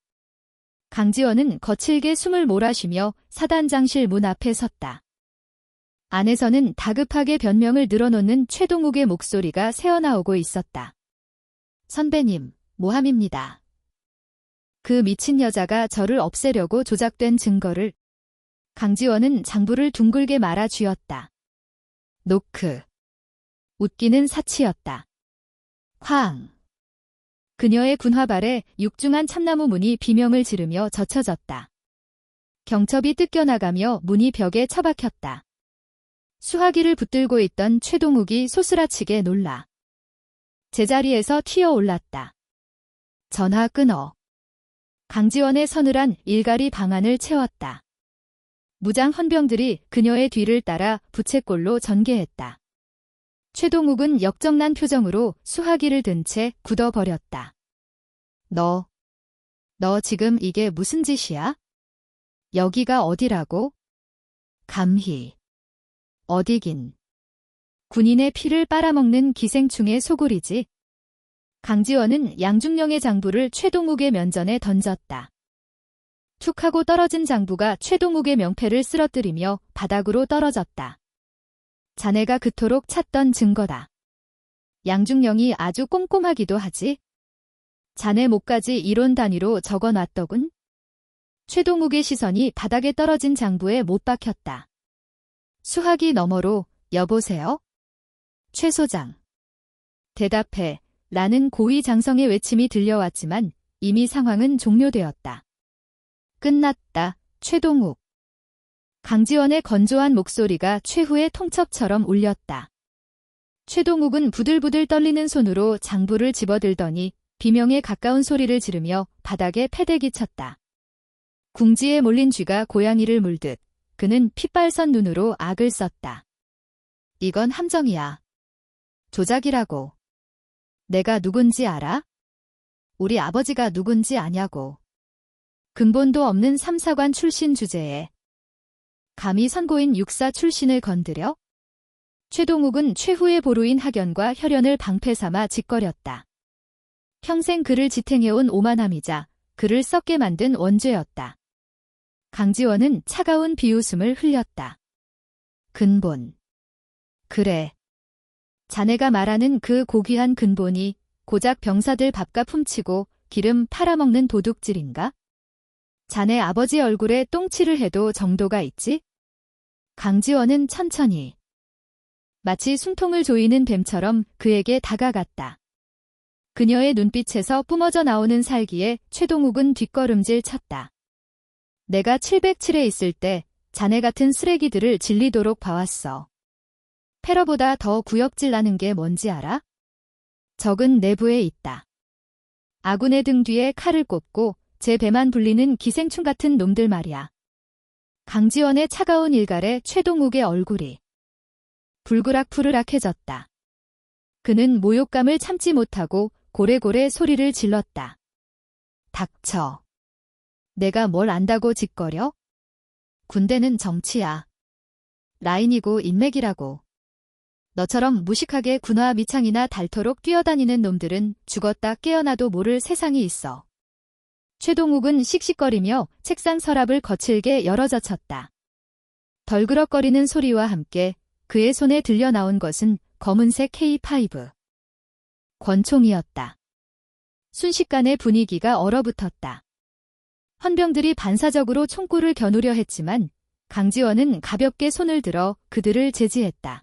강지원은 거칠게 숨을 몰아쉬며 사단장실 문 앞에 섰다. 안에서는 다급하게 변명을 늘어놓는 최동욱의 목소리가 새어나오고 있었다. 선배님, 모함입니다. 그 미친 여자가 저를 없애려고 조작된 증거를. 강지원은 장부를 둥글게 말아 쥐었다. 노크. 웃기는 사치였다. 쾅. 그녀의 군화발에 육중한 참나무 문이 비명을 지르며 젖혀졌다. 경첩이 뜯겨나가며 문이 벽에 처박혔다. 수화기를 붙들고 있던 최동욱이 소스라치게 놀라 제자리에서 튀어올랐다. 전화 끊어. 강지원의 서늘한 일갈이 방안을 채웠다. 무장 헌병들이 그녀의 뒤를 따라 부채꼴로 전개했다. 최동욱은 역정난 표정으로 수화기를 든 채 굳어버렸다. 너 지금 이게 무슨 짓이야? 여기가 어디라고? 감히. 어디긴. 군인의 피를 빨아먹는 기생충의 소굴이지. 강지원은 양중령의 장부를 최동욱의 면전에 던졌다. 툭 하고 떨어진 장부가 최동욱의 명패를 쓰러뜨리며 바닥으로 떨어졌다. 자네가 그토록 찾던 증거다. 양중령이 아주 꼼꼼하기도 하지. 자네 목까지 이론 단위로 적어놨더군. 최동욱의 시선이 바닥에 떨어진 장부에 못 박혔다. 수화기 너머로 여보세요? 최 소장. 대답해. 라는 고위장성의 외침이 들려왔지만 이미 상황은 종료되었다. 끝났다. 최동욱. 강지원의 건조한 목소리가 최후의 통첩처럼 울렸다. 최동욱은 부들부들 떨리는 손으로 장부를 집어들더니 비명에 가까운 소리를 지르며 바닥에 패대기 쳤다. 궁지에 몰린 쥐가 고양이를 물듯 그는 핏발선 눈으로 악을 썼다. 이건 함정이야. 조작이라고. 내가 누군지 알아? 우리 아버지가 누군지 아냐고. 근본도 없는 삼사관 출신 주제에 감히 선고인 육사 출신을 건드려? 최동욱은 최후의 보루인 학연과 혈연을 방패 삼아 짓거렸다. 평생 그를 지탱해온 오만함이자 그를 썩게 만든 원죄였다. 강지원은 차가운 비웃음을 흘렸다. 근본. 그래. 자네가 말하는 그 고귀한 근본이 고작 병사들 밥값 훔치고 기름 팔아먹는 도둑질인가? 자네 아버지 얼굴에 똥칠을 해도 정도가 있지? 강지원은 천천히 마치 숨통을 조이는 뱀처럼 그에게 다가갔다. 그녀의 눈빛에서 뿜어져 나오는 살기에 최동욱은 뒷걸음질 쳤다. 내가 707에 있을 때 자네 같은 쓰레기들을 질리도록 봐왔어. 패러보다 더 구역질 나는 게 뭔지 알아? 적은 내부에 있다. 아군의 등 뒤에 칼을 꼽고 제 배만 불리는 기생충 같은 놈들 말이야. 강지원의 차가운 일갈에 최동욱의 얼굴이 불그락푸르락해졌다. 그는 모욕감을 참지 못하고 고래고래 소리를 질렀다. 닥쳐. 내가 뭘 안다고 짓거려? 군대는 정치야. 라인이고 인맥이라고. 너처럼 무식하게 군화 미창이나 닳도록 뛰어다니는 놈들은 죽었다 깨어나도 모를 세상이 있어. 최동욱은 씩씩거리며 책상 서랍을 거칠게 열어젖혔다. 덜그럭거리는 소리와 함께 그의 손에 들려 나온 것은 검은색 K5 권총이었다. 순식간에 분위기가 얼어붙었다. 헌병들이 반사적으로 총구를 겨누려 했지만 강지원은 가볍게 손을 들어 그들을 제지했다.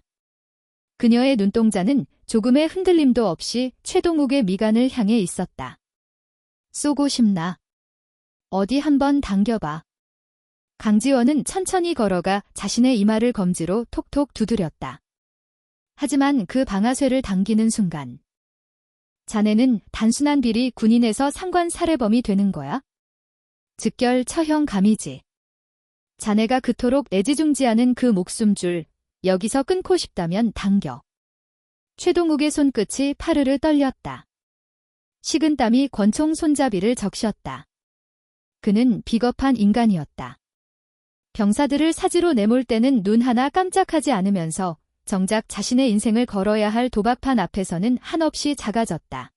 그녀의 눈동자는 조금의 흔들림도 없이 최동욱의 미간을 향해 있었다. 쏘고 싶나? 어디 한번 당겨봐. 강지원은 천천히 걸어가 자신의 이마를 검지로 톡톡 두드렸다. 하지만 그 방아쇠를 당기는 순간 자네는 단순한 비리 군인에서 상관 살해범이 되는 거야? 즉결 처형 감이지. 자네가 그토록 애지중지하는 그 목숨줄 여기서 끊고 싶다면 당겨. 최동욱의 손끝이 파르르 떨렸다. 식은땀이 권총 손잡이를 적셨다. 그는 비겁한 인간이었다. 병사들을 사지로 내몰 때는 눈 하나 깜짝하지 않으면서 정작 자신의 인생을 걸어야 할 도박판 앞에서는 한없이 작아졌다.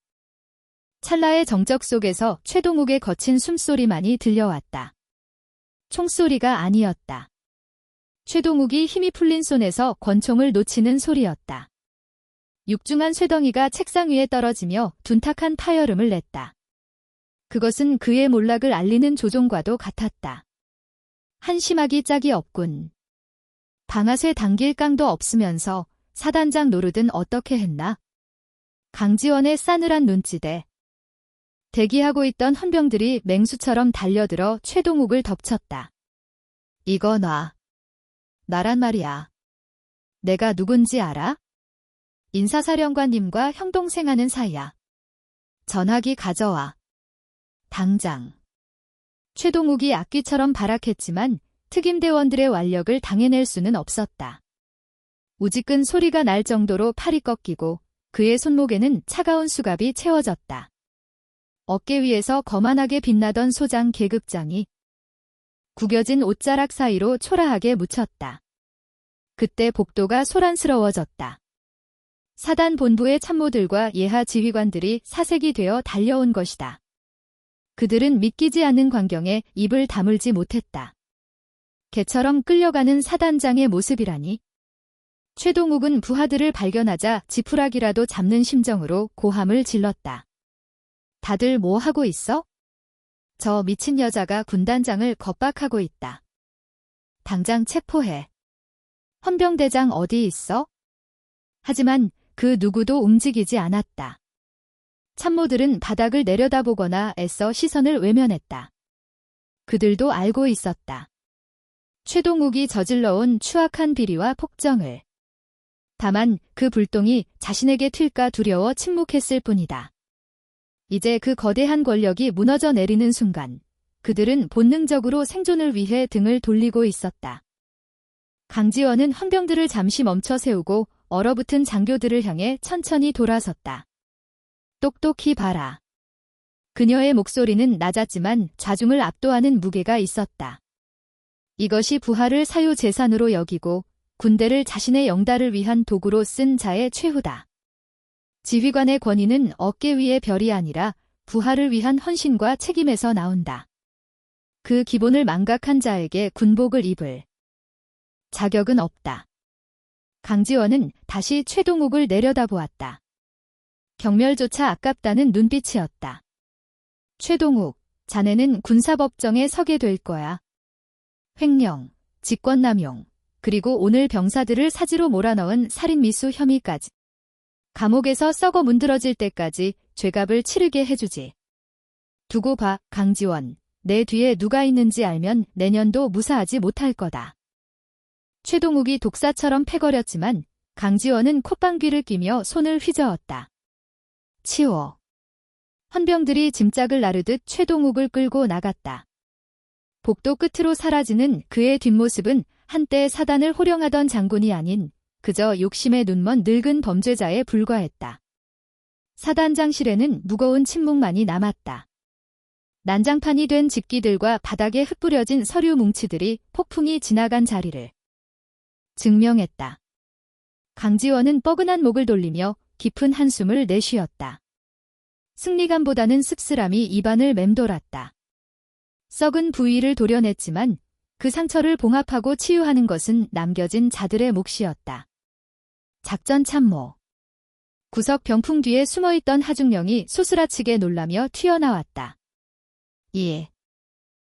찰나의 정적 속에서 최동욱의 거친 숨소리만이 들려왔다. 총소리가 아니었다. 최동욱이 힘이 풀린 손에서 권총을 놓치는 소리였다. 육중한 쇠덩이가 책상 위에 떨어지며 둔탁한 파열음을 냈다. 그것은 그의 몰락을 알리는 조종과도 같았다. 한심하기 짝이 없군. 방아쇠 당길 깡도 없으면서 사단장 노릇은 어떻게 했나? 강지원의 싸늘한 눈짓에 대기하고 있던 헌병들이 맹수처럼 달려들어 최동욱을 덮쳤다. 이거 놔. 나란 말이야. 내가 누군지 알아? 인사사령관님과 형동생 하는 사이야. 전화기 가져와. 당장. 최동욱이 악귀처럼 발악했지만 특임대원들의 완력을 당해낼 수는 없었다. 우지끈 소리가 날 정도로 팔이 꺾이고 그의 손목에는 차가운 수갑이 채워졌다. 어깨 위에서 거만하게 빛나던 소장 계급장이 구겨진 옷자락 사이로 초라하게 묻혔다. 그때 복도가 소란스러워졌다. 사단 본부의 참모들과 예하 지휘관들이 사색이 되어 달려온 것이다. 그들은 믿기지 않는 광경에 입을 다물지 못했다. 개처럼 끌려가는 사단장의 모습이라니. 최동욱은 부하들을 발견하자 지푸라기라도 잡는 심정으로 고함을 질렀다. 다들 뭐 하고 있어? 저 미친 여자가 군단장을 겁박하고 있다. 당장 체포해. 헌병대장 어디 있어? 하지만 그 누구도 움직이지 않았다. 참모들은 바닥을 내려다보거나 애써 시선을 외면했다. 그들도 알고 있었다. 최동욱이 저질러온 추악한 비리와 폭정을. 다만 그 불똥이 자신에게 튈까 두려워 침묵했을 뿐이다. 이제 그 거대한 권력이 무너져 내리는 순간 그들은 본능적으로 생존을 위해 등을 돌리고 있었다. 강지원은 헌병들을 잠시 멈춰 세우고 얼어붙은 장교들을 향해 천천히 돌아섰다. 똑똑히 봐라. 그녀의 목소리는 낮았지만 좌중을 압도하는 무게가 있었다. 이것이 부하를 사유재산으로 여기고 군대를 자신의 영달을 위한 도구로 쓴 자의 최후다. 지휘관의 권위는 어깨 위의 별이 아니라 부하를 위한 헌신과 책임에서 나온다. 그 기본을 망각한 자에게 군복을 입을 자격은 없다. 강지원은 다시 최동욱을 내려다보았다. 경멸조차 아깝다는 눈빛이었다. 최동욱, 자네는 군사법정에 서게 될 거야. 횡령, 직권남용, 그리고 오늘 병사들을 사지로 몰아넣은 살인미수 혐의까지. 감옥에서 썩어 문드러질 때까지 죄값을 치르게 해주지. 두고 봐, 강지원. 내 뒤에 누가 있는지 알면 내년도 무사하지 못할 거다. 최동욱이 독사처럼 패거렸지만 강지원은 콧방귀를 뀌며 손을 휘저었다. 치워. 헌병들이 짐짝을 나르듯 최동욱을 끌고 나갔다. 복도 끝으로 사라지는 그의 뒷모습은 한때 사단을 호령하던 장군이 아닌 그저 욕심에 눈먼 늙은 범죄자에 불과했다. 사단장실에는 무거운 침묵만이 남았다. 난장판이 된 집기들과 바닥에 흩뿌려진 서류 뭉치들이 폭풍이 지나간 자리를 증명했다. 강지원은 뻐근한 목을 돌리며 깊은 한숨을 내쉬었다. 승리감보다는 씁쓸함이 입안을 맴돌았다. 썩은 부위를 도려냈지만 그 상처를 봉합하고 치유하는 것은 남겨진 자들의 몫이었다. 작전 참모. 구석 병풍 뒤에 숨어있던 하중령이 소스라치게 놀라며 튀어나왔다. 예.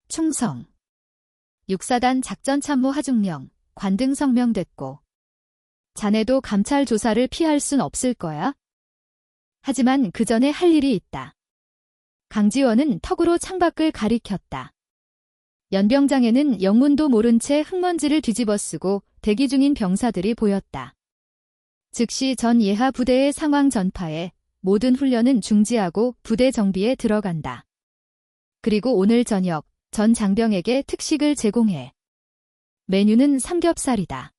충성. 육사단 작전 참모 하중령, 관등 성명됐고. 자네도 감찰 조사를 피할 순 없을 거야? 하지만 그 전에 할 일이 있다. 강지원은 턱으로 창밖을 가리켰다. 연병장에는 영문도 모른 채 흙먼지를 뒤집어 쓰고 대기 중인 병사들이 보였다. 즉시 전 예하 부대의 상황 전파에 모든 훈련은 중지하고 부대 정비에 들어간다. 그리고 오늘 저녁 전 장병에게 특식을 제공해. 메뉴는 삼겹살이다.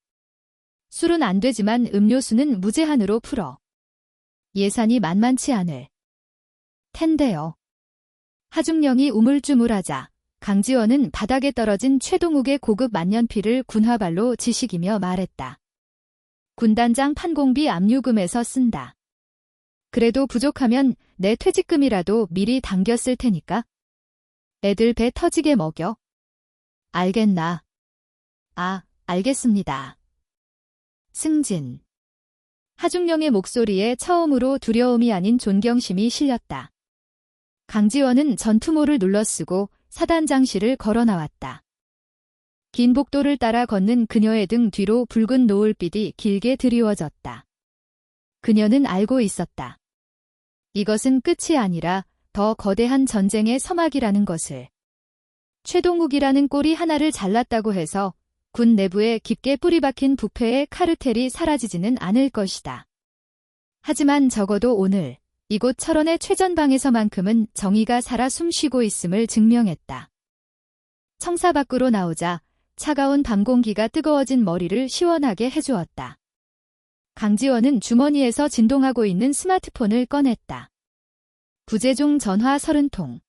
술은 안 되지만 음료수는 무제한으로 풀어. 예산이 만만치 않을 텐데요. 하중령이 우물쭈물하자 강지원은 바닥에 떨어진 최동욱의 고급 만년필을 군화발로 지식이며 말했다. 군단장 판공비 압류금에서 쓴다. 그래도 부족하면 내 퇴직금이라도 미리 당겼을 테니까. 애들 배 터지게 먹여. 알겠나? 아, 알겠습니다. 승진. 하중령의 목소리에 처음으로 두려움이 아닌 존경심이 실렸다. 강지원은 전투모를 눌러쓰고 사단장실을 걸어 나왔다. 긴 복도를 따라 걷는 그녀의 등 뒤로 붉은 노을빛이 길게 드리워졌다. 그녀는 알고 있었다. 이것은 끝이 아니라 더 거대한 전쟁의 서막이라는 것을. 최동욱이라는 꼴이 하나를 잘랐다고 해서 군 내부에 깊게 뿌리박힌 부패의 카르텔이 사라지지는 않을 것이다. 하지만 적어도 오늘 이곳 철원의 최전방에서만큼은 정의가 살아 숨쉬고 있음을 증명했다. 청사 밖으로 나오자 차가운 밤 공기가 뜨거워진 머리를 시원하게 해주었다. 강지원은 주머니에서 진동하고 있는 스마트폰을 꺼냈다. 부재중 전화 30통.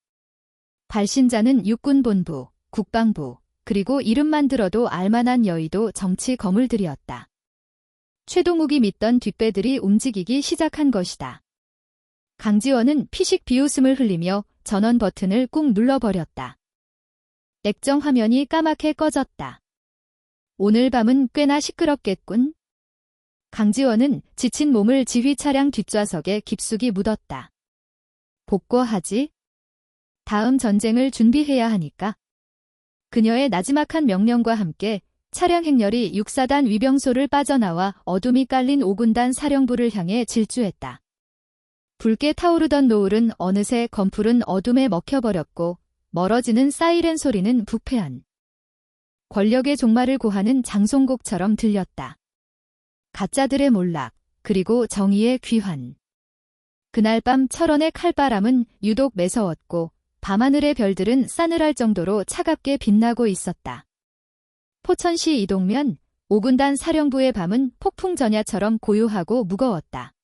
발신자는 육군본부, 국방부, 그리고 이름만 들어도 알만한 여의도 정치 거물들이었다. 최동욱이 믿던 뒷배들이 움직이기 시작한 것이다. 강지원은 피식 비웃음을 흘리며 전원 버튼을 꾹 눌러버렸다. 액정 화면이 까맣게 꺼졌다. 오늘 밤은 꽤나 시끄럽겠군. 강지원은 지친 몸을 지휘 차량 뒷좌석에 깊숙이 묻었다. 복구하지? 다음 전쟁을 준비해야 하니까. 그녀의 나지막한 명령과 함께 차량 행렬이 6사단 위병소를 빠져나와 어둠이 깔린 5군단 사령부를 향해 질주했다. 붉게 타오르던 노을은 어느새 검푸른 어둠에 먹혀버렸고 멀어지는 사이렌 소리는 부패한 권력의 종말을 고하는 장송곡처럼 들렸다. 가짜들의 몰락, 그리고 정의의 귀환. 그날 밤 철원의 칼바람은 유독 매서웠고 밤하늘의 별들은 싸늘할 정도로 차갑게 빛나고 있었다. 포천시 이동면 5군단 사령부의 밤은 폭풍 전야처럼 고요하고 무거웠다.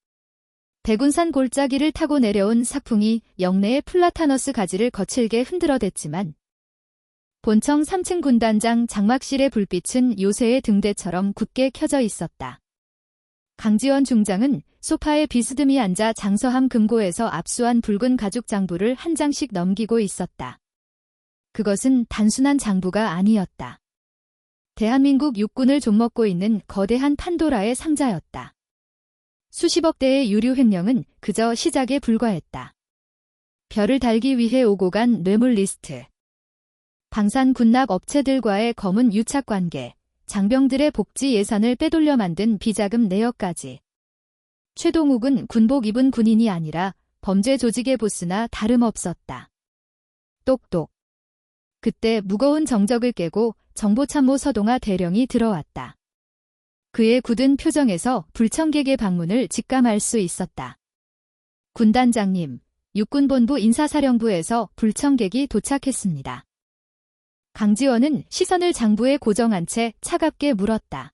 백운산 골짜기를 타고 내려온 sak풍이 영내의 플라타너스 가지를 거칠게 흔들어댔지만 본청 3층 군단장 장막실의 불빛은 요새의 등대처럼 굳게 켜져 있었다. 강지원 중장은 소파에 비스듬히 앉아 장서함 금고에서 압수한 붉은 가죽 장부를 한 장씩 넘기고 있었다. 그것은 단순한 장부가 아니었다. 대한민국 육군을 좀먹고 있는 거대한 판도라의 상자였다. 수십억 대의 유류 횡령은 그저 시작에 불과했다. 별을 달기 위해 오고 간 뇌물 리스트. 방산 군납 업체들과의 검은 유착관계, 장병들의 복지 예산을 빼돌려 만든 비자금 내역까지. 최동욱은 군복 입은 군인이 아니라 범죄 조직의 보스나 다름없었다. 똑똑. 그때 무거운 정적을 깨고 정보참모 서동아 대령이 들어왔다. 그의 굳은 표정에서 불청객의 방문을 직감할 수 있었다. 군단장님, 육군본부 인사사령부에서 불청객이 도착했습니다. 강지원은 시선을 장부에 고정한 채 차갑게 물었다.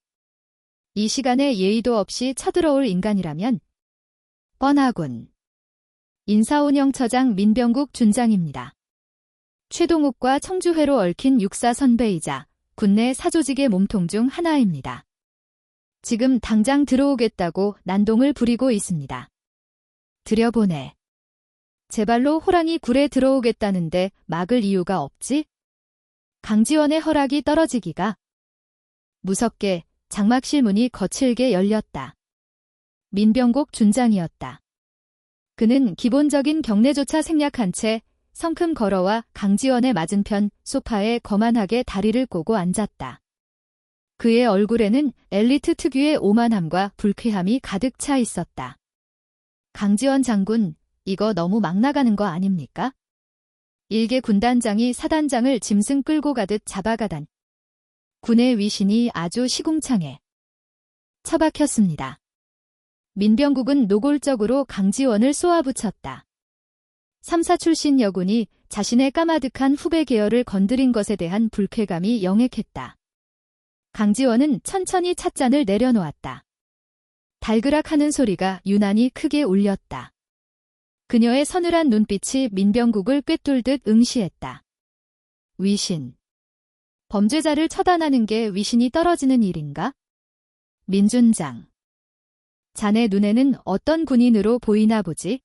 이 시간에 예의도 없이 쳐들어올 인간이라면? 뻔하군. 인사운영처장 민병국 준장입니다. 최동욱과 청주회로 얽힌 육사 선배이자 군내 사조직의 몸통 중 하나입니다. 지금 당장 들어오겠다고 난동을 부리고 있습니다. 들여보내. 제발로 호랑이 굴에 들어오겠다는데 막을 이유가 없지? 강지원의 허락이 떨어지기가. 무섭게 장막실 문이 거칠게 열렸다. 민병국 준장이었다. 그는 기본적인 경례조차 생략한 채 성큼 걸어와 강지원의 맞은편 소파에 거만하게 다리를 꼬고 앉았다. 그의 얼굴에는 엘리트 특유의 오만함과 불쾌함이 가득 차 있었다. 강지원 장군, 이거 너무 막 나가는 거 아닙니까? 일개 군단장이 사단장을 짐승 끌고 가듯 잡아가단. 군의 위신이 아주 시궁창에 처박혔습니다. 민병국은 노골적으로 강지원을 쏘아붙였다. 3사 출신 여군이 자신의 까마득한 후배 계열을 건드린 것에 대한 불쾌감이 영액했다. 강지원은 천천히 찻잔을 내려놓았다. 달그락하는 소리가 유난히 크게 울렸다. 그녀의 서늘한 눈빛이 민병국을 꿰뚫듯 응시했다. 위신. 범죄자를 처단하는 게 위신이 떨어지는 일인가? 민준장. 자네 눈에는 어떤 군인으로 보이나 보지?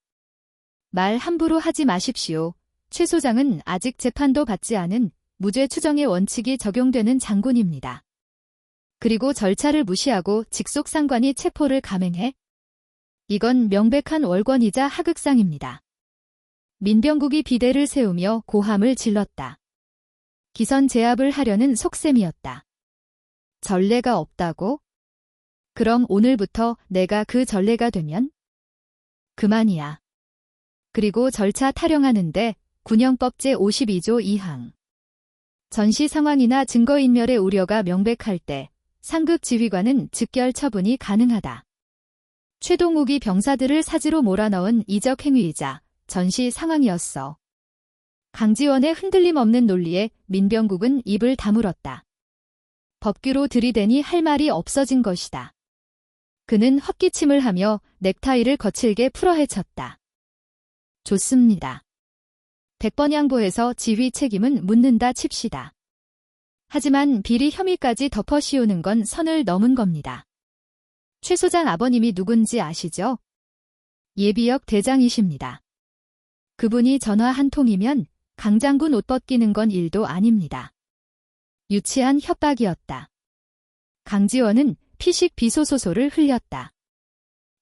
말 함부로 하지 마십시오. 최 소장은 아직 재판도 받지 않은 무죄 추정의 원칙이 적용되는 장군입니다. 그리고 절차를 무시하고 직속상관이 체포를 감행해? 이건 명백한 월권이자 하극상입니다. 민병국이 비대를 세우며 고함을 질렀다. 기선 제압을 하려는 속셈이었다. 전례가 없다고? 그럼 오늘부터 내가 그 전례가 되면? 그만이야. 그리고 절차 타령하는데 군형법 제52조 2항. 전시 상황이나 증거인멸의 우려가 명백할 때 상급 지휘관은 즉결 처분이 가능하다. 최동욱이 병사들을 사지로 몰아넣은 이적 행위이자 전시 상황이었어. 강지원의 흔들림 없는 논리에 민병국은 입을 다물었다. 법규로 들이대니 할 말이 없어진 것이다. 그는 헛기침을 하며 넥타이를 거칠게 풀어헤쳤다. 좋습니다. 100번 양보해서 지휘 책임은 묻는다 칩시다. 하지만 비리 혐의까지 덮어 씌우는 건 선을 넘은 겁니다. 최 소장 아버님이 누군지 아시죠? 예비역 대장이십니다. 그분이 전화 한 통이면 강 장군 옷 벗기는 건 일도 아닙니다. 유치한 협박이었다. 강지원은 피식 비소소소를 흘렸다.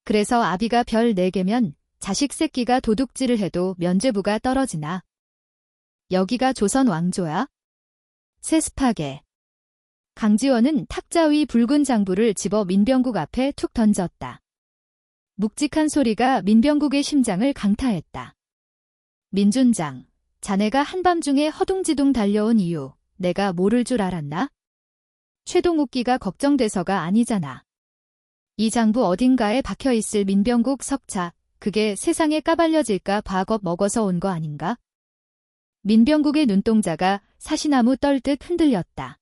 그래서 아비가 별 4개면 자식 새끼가 도둑질을 해도 면죄부가 떨어지나? 여기가 조선 왕조야? 세습하게. 강지원은 탁자 위 붉은 장부를 집어 민병국 앞에 툭 던졌다. 묵직한 소리가 민병국의 심장을 강타했다. 민준장, 자네가 한밤중에 허둥지둥 달려온 이유 내가 모를 줄 알았나? 최동욱기가 걱정돼서가 아니잖아. 이 장부 어딘가에 박혀있을 민병국 석차, 그게 세상에 까발려질까 봐 겁 먹어서 온 거 아닌가? 민병국의 눈동자가 사시나무 떨듯 흔들렸다.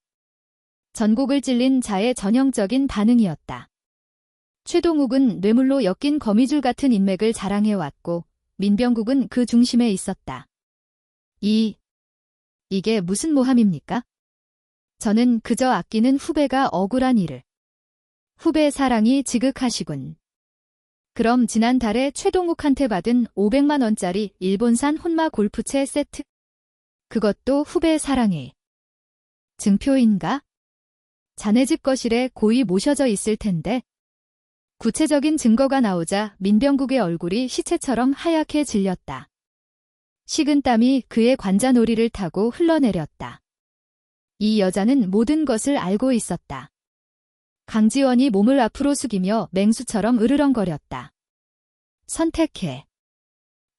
전곡을 찔린 자의 전형적인 반응이었다. 최동욱은 뇌물로 엮인 거미줄 같은 인맥을 자랑해왔고 민병국은 그 중심에 있었다. 이게 무슨 모함입니까? 저는 그저 아끼는 후배가 억울한 일을. 후배 사랑이 지극하시군. 그럼 지난달에 최동욱한테 받은 500만 원짜리 일본산 혼마 골프채 세트? 그것도 후배 사랑의 증표인가? 자네 집 거실에 고이 모셔져 있을 텐데. 구체적인 증거가 나오자 민병국의 얼굴이 시체처럼 하얗게 질렸다. 식은땀이 그의 관자놀이를 타고 흘러내렸다. 이 여자는 모든 것을 알고 있었다. 강지원이 몸을 앞으로 숙이며 맹수처럼 으르렁거렸다. 선택해.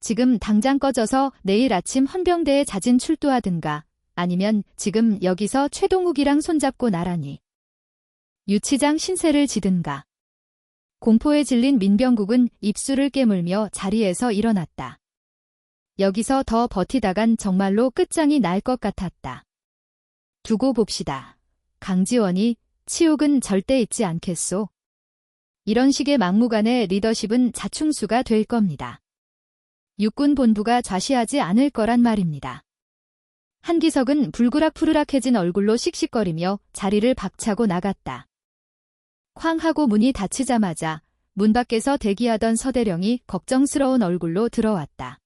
지금 당장 꺼져서 내일 아침 헌병대에 자진 출두하든가 아니면 지금 여기서 최동욱이랑 손잡고 나란히 유치장 신세를 지든가. 공포에 질린 민병국은 입술을 깨물며 자리에서 일어났다. 여기서 더 버티다간 정말로 끝장이 날 것 같았다. 두고 봅시다. 강지원이 치욕은 절대 잊지 않겠소. 이런 식의 막무가내 리더십은 자충수가 될 겁니다. 육군 본부가 좌시하지 않을 거란 말입니다. 한기석은 불그락푸르락해진 얼굴로 씩씩거리며 자리를 박차고 나갔다. 쾅 하고 문이 닫히자마자 문 밖에서 대기하던 서대령이 걱정스러운 얼굴로 들어왔다.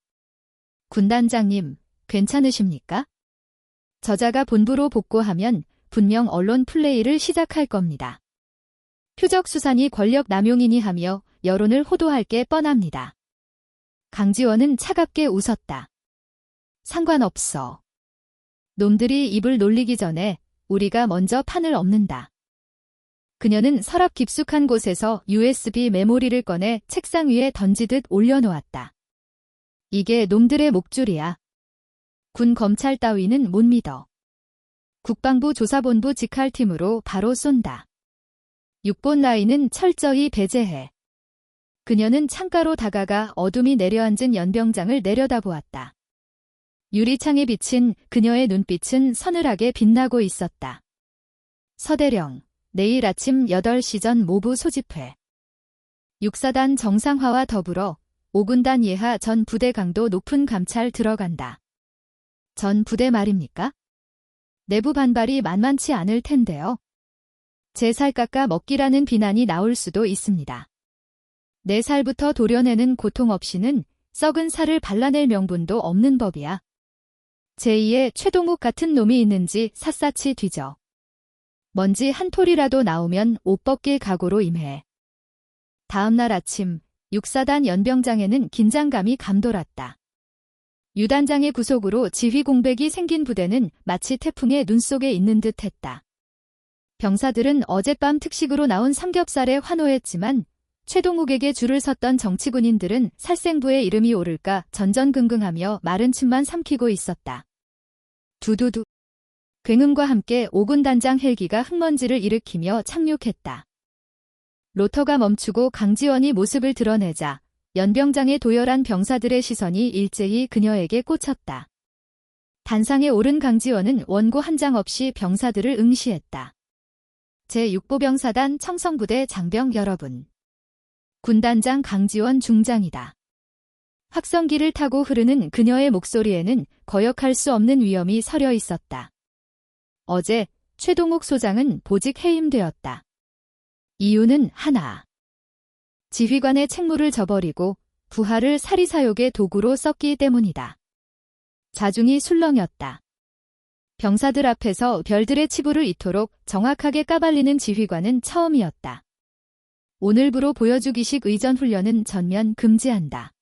군단장님, 괜찮으십니까? 저자가 본부로 복구하면 분명 언론 플레이를 시작할 겁니다. 표적수산이 권력 남용이니 하며 여론을 호도할 게 뻔합니다. 강지원은 차갑게 웃었다. 상관없어. 놈들이 입을 놀리기 전에 우리가 먼저 판을 엎는다. 그녀는 서랍 깊숙한 곳에서 USB 메모리를 꺼내 책상 위에 던지듯 올려놓았다. 이게 놈들의 목줄이야. 군 검찰 따위는 못 믿어. 국방부 조사본부 직할팀으로 바로 쏜다. 6본 라인은 철저히 배제해. 그녀는 창가로 다가가 어둠이 내려앉은 연병장을 내려다보았다. 유리창에 비친 그녀의 눈빛은 서늘하게 빛나고 있었다. 서대령, 내일 아침 8시 전 모부 소집회. 6사단 정상화와 더불어 5군단 예하 전 부대 강도 높은 감찰 들어간다. 전 부대 말입니까? 내부 반발이 만만치 않을 텐데요. 제 살 깎아 먹기라는 비난이 나올 수도 있습니다. 내 살부터 도려내는 고통 없이는 썩은 살을 발라낼 명분도 없는 법이야. 제2의 최동욱 같은 놈이 있는지 샅샅이 뒤져. 먼지 한 톨이라도 나오면 옷 벗길 각오로 임해. 다음 날 아침 6사단 연병장에는 긴장감이 감돌았다. 유단장의 구속으로 지휘 공백이 생긴 부대는 마치 태풍의 눈 속에 있는 듯 했다. 병사들은 어젯밤 특식으로 나온 삼겹살에 환호했지만 최동욱에게 줄을 섰던 정치군인들은 살생부의 이름이 오를까 전전긍긍하며 마른 침만 삼키고 있었다. 두두두. 굉음과 함께 5군 단장 헬기가 흙먼지를 일으키며 착륙했다. 로터가 멈추고 강지원이 모습을 드러내자 연병장의 도열한 병사들의 시선이 일제히 그녀에게 꽂혔다. 단상에 오른 강지원은 원고 한 장 없이 병사들을 응시했다. 제6보병사단 청성부대 장병 여러분. 군단장 강지원 중장이다. 확성기를 타고 흐르는 그녀의 목소리에는 거역할 수 없는 위엄이 서려 있었다. 어제 최동욱 소장은 보직 해임되었다. 이유는 하나. 지휘관의 책무를 저버리고 부하를 사리사욕의 도구로 썼기 때문이다. 자중이 술렁였다. 병사들 앞에서 별들의 치부를 이토록 정확하게 까발리는 지휘관은 처음이었다. 오늘부로 보여주기식 의전훈련은 전면 금지한다.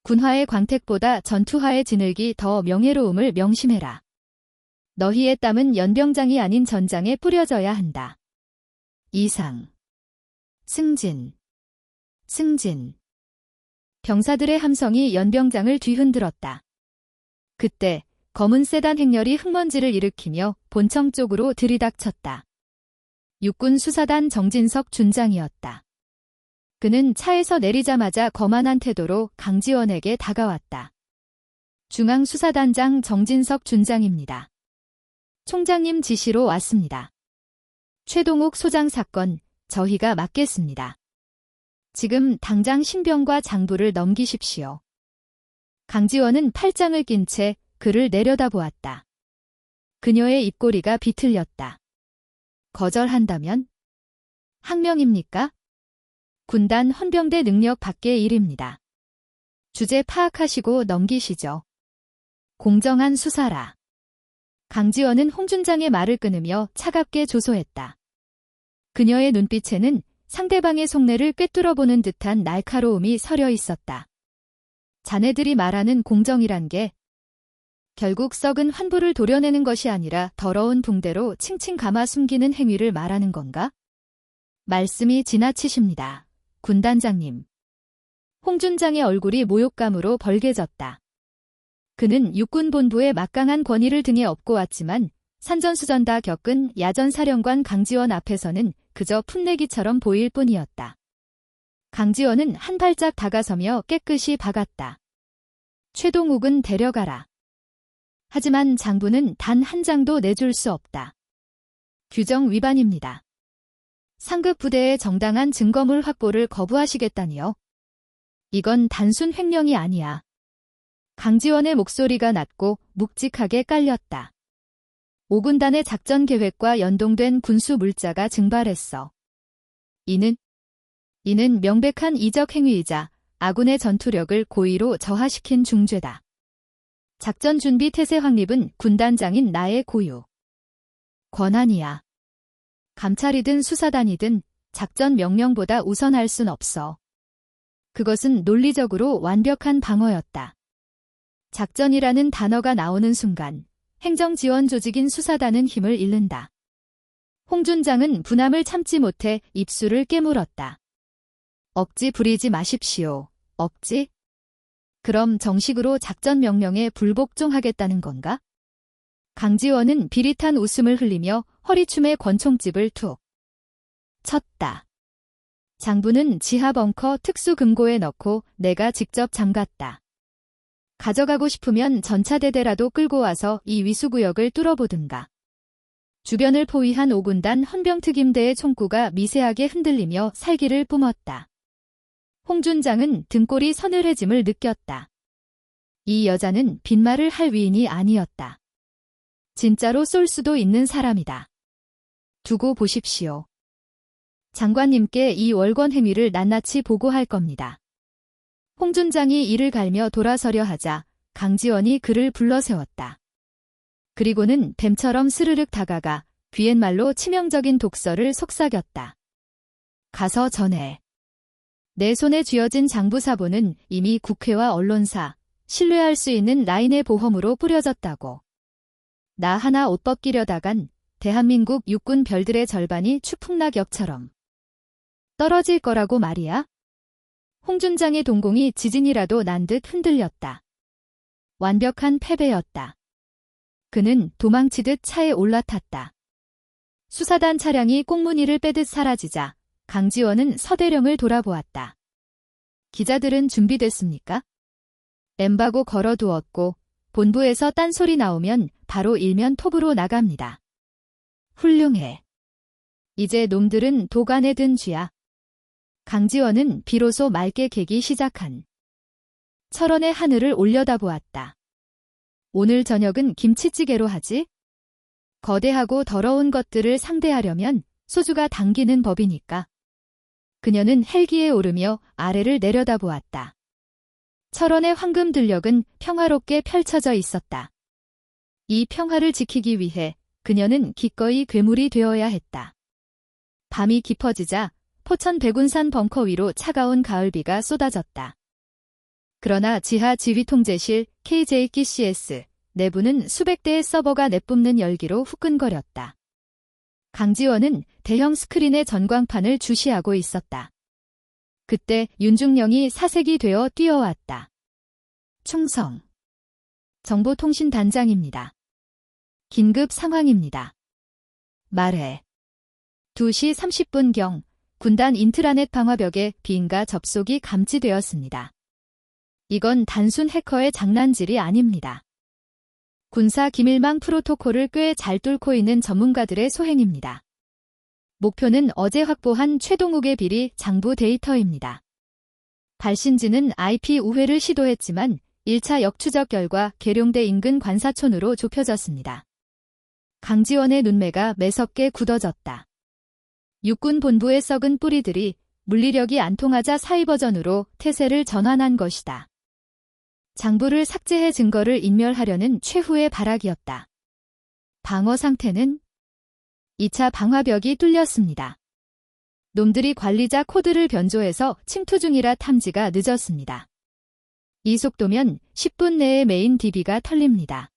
군화의 광택보다 전투화의 진흙이 더 명예로움을 명심해라. 너희의 땀은 연병장이 아닌 전장에 뿌려져야 한다. 이상. 승진. 승진. 병사들의 함성이 연병장을 뒤흔들었다. 그때 검은 세단 행렬이 흙먼지를 일으키며 본청 쪽으로 들이닥쳤다. 육군 수사단 정진석 준장이었다. 그는 차에서 내리자마자 거만한 태도로 강지원에게 다가왔다. 중앙수사단장 정진석 준장입니다. 총장님 지시로 왔습니다. 최동욱 소장 사건 저희가 맡겠습니다. 지금 당장 신병과 장부를 넘기십시오. 강지원은 팔짱을 낀 채 그를 내려다보았다. 그녀의 입꼬리가 비틀렸다. 거절한다면? 항명입니까? 군단 헌병대 능력 밖의 일입니다. 주제 파악하시고 넘기시죠. 공정한 수사라. 강지원은 홍준장의 말을 끊으며 차갑게 조소했다. 그녀의 눈빛에는 상대방의 속내를 꿰뚫어보는 듯한 날카로움이 서려 있었다. 자네들이 말하는 공정이란 게 결국 썩은 환부를 도려내는 것이 아니라 더러운 붕대로 칭칭 감아 숨기는 행위를 말하는 건가? 말씀이 지나치십니다. 군단장님. 홍준장의 얼굴이 모욕감으로 벌개졌다. 그는 육군본부의 막강한 권위를 등에 업고 왔지만 산전수전 다 겪은 야전사령관 강지원 앞에서는 그저 풋내기처럼 보일 뿐이었다. 강지원은 한 발짝 다가서며 깨끗이 박았다. 최동욱은 데려가라. 하지만 장부는 단 한 장도 내줄 수 없다. 규정 위반입니다. 상급 부대의 정당한 증거물 확보를 거부하시겠다니요. 이건 단순 횡령이 아니야. 강지원의 목소리가 낮고 묵직하게 깔렸다. 5군단의 작전 계획과 연동된 군수 물자가 증발했어. 이는 명백한 이적 행위이자 아군의 전투력을 고의로 저하시킨 중죄다. 작전 준비 태세 확립은 군단장인 나의 고유 권한이야. 감찰이든 수사단이든 작전 명령보다 우선할 순 없어. 그것은 논리적으로 완벽한 방어였다. 작전이라는 단어가 나오는 순간 행정지원 조직인 수사단은 힘을 잃는다. 홍준장은 분함을 참지 못해 입술을 깨물었다. 억지 부리지 마십시오. 억지? 그럼 정식으로 작전 명령에 불복종하겠다는 건가? 강지원은 비릿한 웃음을 흘리며 허리춤에 권총집을 툭 쳤다. 장부는 지하 벙커 특수 금고에 넣고 내가 직접 잠갔다. 가져가고 싶으면 전차대대라도 끌고 와서 이 위수구역을 뚫어보든가. 주변을 포위한 5군단 헌병특임대의 총구가 미세하게 흔들리며 살기를 뿜었다. 홍준장은 등골이 서늘해짐을 느꼈다. 이 여자는 빈말을 할 위인이 아니었다. 진짜로 쏠 수도 있는 사람이다. 두고 보십시오. 장관님께 이 월권 행위를 낱낱이 보고할 겁니다. 홍준장이 이를 갈며 돌아서려 하자 강지원이 그를 불러세웠다. 그리고는 뱀처럼 스르륵 다가가 비엔말로 치명적인 독서를 속삭였다. 가서 전해. 내 손에 쥐어진 장부사본은 이미 국회와 언론사, 신뢰할 수 있는 라인의 보험으로 뿌려졌다고. 나 하나 옷 벗기려다간 대한민국 육군 별들의 절반이 추풍낙엽처럼 떨어질 거라고 말이야? 홍준장의 동공이 지진이라도 난 듯 흔들렸다. 완벽한 패배였다. 그는 도망치듯 차에 올라탔다. 수사단 차량이 꽁무니를 빼듯 사라지자 강지원은 서대령을 돌아보았다. 기자들은 준비됐습니까? 엠바고 걸어두었고 본부에서 딴소리 나오면 바로 일면 톱으로 나갑니다. 훌륭해. 이제 놈들은 도간에 든 쥐야. 강지원은 비로소 맑게 개기 시작한 철원의 하늘을 올려다보았다. 오늘 저녁은 김치찌개로 하지? 거대하고 더러운 것들을 상대하려면 소주가 당기는 법이니까. 그녀는 헬기에 오르며 아래를 내려다보았다. 철원의 황금 들녘은 평화롭게 펼쳐져 있었다. 이 평화를 지키기 위해 그녀는 기꺼이 괴물이 되어야 했다. 밤이 깊어지자 포천 백운산 벙커 위로 차가운 가을비가 쏟아졌다. 그러나 지하 지휘통제실 KJKCS 내부는 수백 대의 서버가 내뿜는 열기로 후끈거렸다. 강지원은 대형 스크린의 전광판을 주시하고 있었다. 그때 윤중령이 사색이 되어 뛰어왔다. 충성. 정보통신단장입니다. 긴급 상황입니다. 말해. 2시 30분경 군단 인트라넷 방화벽에 비인가 접속이 감지되었습니다. 이건 단순 해커의 장난질이 아닙니다. 군사 기밀망 프로토콜을 꽤 잘 뚫고 있는 전문가들의 소행입니다. 목표는 어제 확보한 최동욱의 비리 장부 데이터입니다. 발신지는 IP 우회를 시도했지만 1차 역추적 결과 계룡대 인근 관사촌으로 좁혀졌습니다. 강지원의 눈매가 매섭게 굳어졌다. 육군 본부의 썩은 뿌리들이 물리력이 안 통하자 사이버전으로 태세를 전환한 것이다. 장부를 삭제해 증거를 인멸하려는 최후의 발악이었다. 방어 상태는 2차 방화벽이 뚫렸습니다. 놈들이 관리자 코드를 변조해서 침투 중이라 탐지가 늦었습니다. 이 속도면 10분 내에 메인 DB가 털립니다.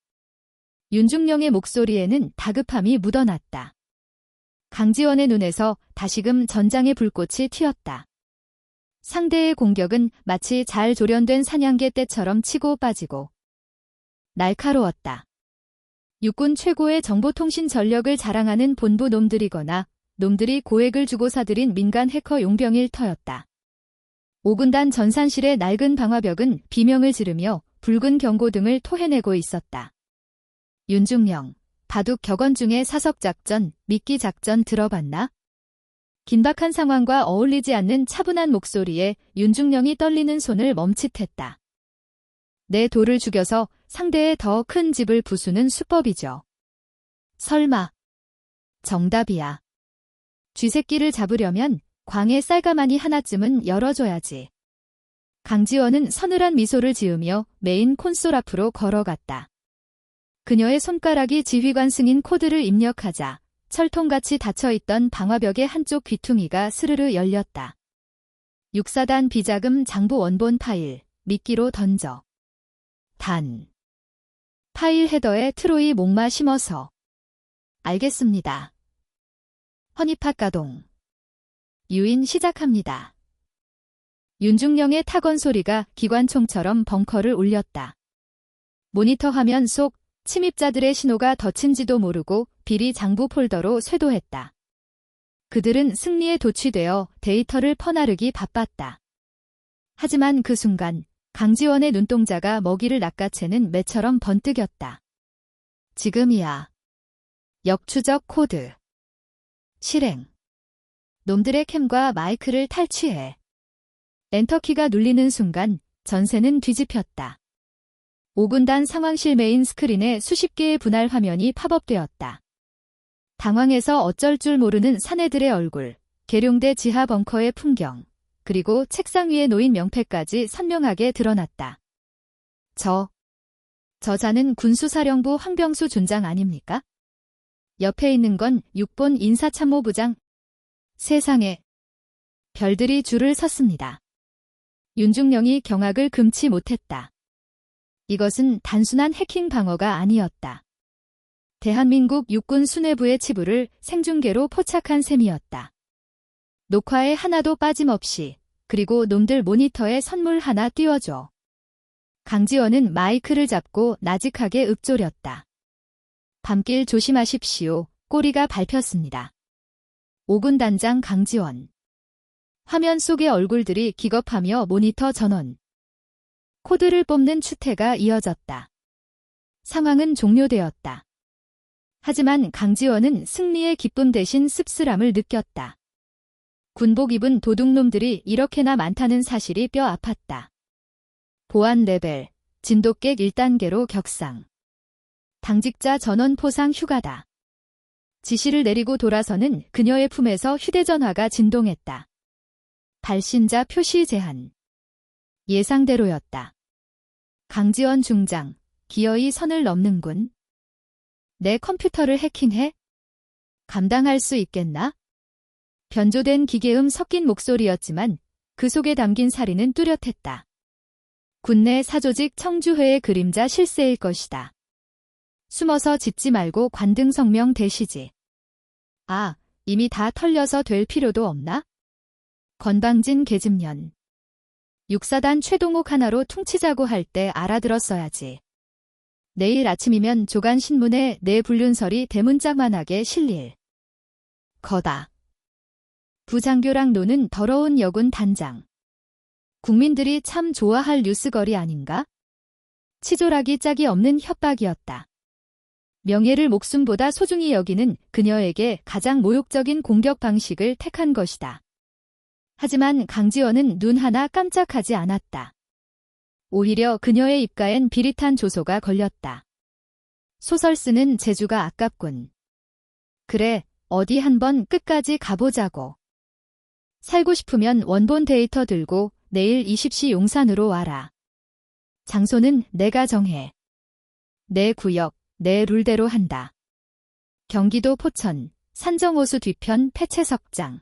윤중령의 목소리에는 다급함이 묻어났다. 강지원의 눈에서 다시금 전장의 불꽃이 튀었다. 상대의 공격은 마치 잘 조련된 사냥개 떼처럼 치고 빠지고 날카로웠다. 육군 최고의 정보통신 전력을 자랑하는 본부 놈들이거나 놈들이 고액을 주고 사들인 민간 해커 용병일 터였다. 5군단 전산실의 낡은 방화벽은 비명을 지르며 붉은 경고등을 토해내고 있었다. 윤중령, 바둑 격언 중에 사석작전, 미끼작전 들어봤나? 긴박한 상황과 어울리지 않는 차분한 목소리에 윤중령이 떨리는 손을 멈칫했다. 내 돌을 죽여서 상대의 더 큰 집을 부수는 수법이죠. 설마. 정답이야. 쥐새끼를 잡으려면 광에 쌀가마니 하나쯤은 열어줘야지. 강지원은 서늘한 미소를 지으며 메인 콘솔 앞으로 걸어갔다. 그녀의 손가락이 지휘관 승인 코드를 입력하자 철통같이 닫혀있던 방화벽의 한쪽 귀퉁이가 스르르 열렸다. 6사단 비자금 장부 원본 파일, 미끼로 던져. 단. 파일 헤더에 트로이 목마 심어서. 알겠습니다. 허니팟 가동. 유인 시작합니다. 윤중령의 타건 소리가 기관총처럼 벙커를 울렸다. 모니터 화면 속 침입자들의 신호가 덧친지도 모르고 비리 장부 폴더로 쇄도했다. 그들은 승리에 도취되어 데이터를 퍼나르기 바빴다. 하지만 그 순간 강지원의 눈동자가 먹이를 낚아채는 매처럼 번뜩였다. 지금이야. 역추적 코드. 실행. 놈들의 캠과 마이크를 탈취해. 엔터키가 눌리는 순간 전세는 뒤집혔다. 5군단 상황실 메인 스크린에 수십 개의 분할 화면이 팝업되었다. 당황해서 어쩔 줄 모르는 사내들의 얼굴, 계룡대 지하 벙커의 풍경, 그리고 책상 위에 놓인 명패까지 선명하게 드러났다. 저자는 군수사령부 황병수 준장 아닙니까? 옆에 있는 건 6본 인사참모부장. 세상에. 별들이 줄을 섰습니다. 윤중령이 경악을 금치 못했다. 이것은 단순한 해킹 방어가 아니었다. 대한민국 육군 수뇌부의 치부를 생중계로 포착한 셈이었다. 녹화에 하나도 빠짐없이, 그리고 놈들 모니터에 선물 하나 띄워줘. 강지원은 마이크를 잡고 나직하게 읊조렸다. 밤길 조심하십시오. 꼬리가 밟혔습니다. 5군 단장 강지원. 화면 속의 얼굴들이 기겁하며 모니터 전원. 코드를 뽑는 추태가 이어졌다. 상황은 종료되었다. 하지만 강지원은 승리의 기쁨 대신 씁쓸함을 느꼈다. 군복 입은 도둑놈들이 이렇게나 많다는 사실이 뼈 아팠다. 보안 레벨, 진돗객 1단계로 격상. 당직자 전원 포상 휴가다. 지시를 내리고 돌아서는 그녀의 품에서 휴대전화가 진동했다. 발신자 표시 제한. 예상대로였다. 강지원 중장, 기어이 선을 넘는군. 내 컴퓨터를 해킹해? 감당할 수 있겠나? 변조된 기계음 섞인 목소리였지만 그 속에 담긴 사리는 뚜렷했다. 군내 사조직 청주회의 그림자 실세일 것이다. 숨어서 짖지 말고 관등 성명 대시지. 아, 이미 다 털려서 될 필요도 없나? 건방진 계집년. 6사단 최동욱 하나로 퉁치자고 할 때 알아들었어야지. 내일 아침이면 조간신문에 내 불륜설이 대문짝만하게 실릴. 거다. 부장교랑 노는 더러운 여군 단장. 국민들이 참 좋아할 뉴스거리 아닌가? 치졸하기 짝이 없는 협박이었다. 명예를 목숨보다 소중히 여기는 그녀에게 가장 모욕적인 공격 방식을 택한 것이다. 하지만 강지원은 눈 하나 깜짝하지 않았다. 오히려 그녀의 입가엔 비릿한 조소가 걸렸다. 소설 쓰는 재주가 아깝군. 그래, 어디 한번 끝까지 가보자고. 살고 싶으면 원본 데이터 들고 내일 20시 용산으로 와라. 장소는 내가 정해. 내 구역, 내 룰대로 한다. 경기도 포천, 산정호수 뒤편 폐채석장.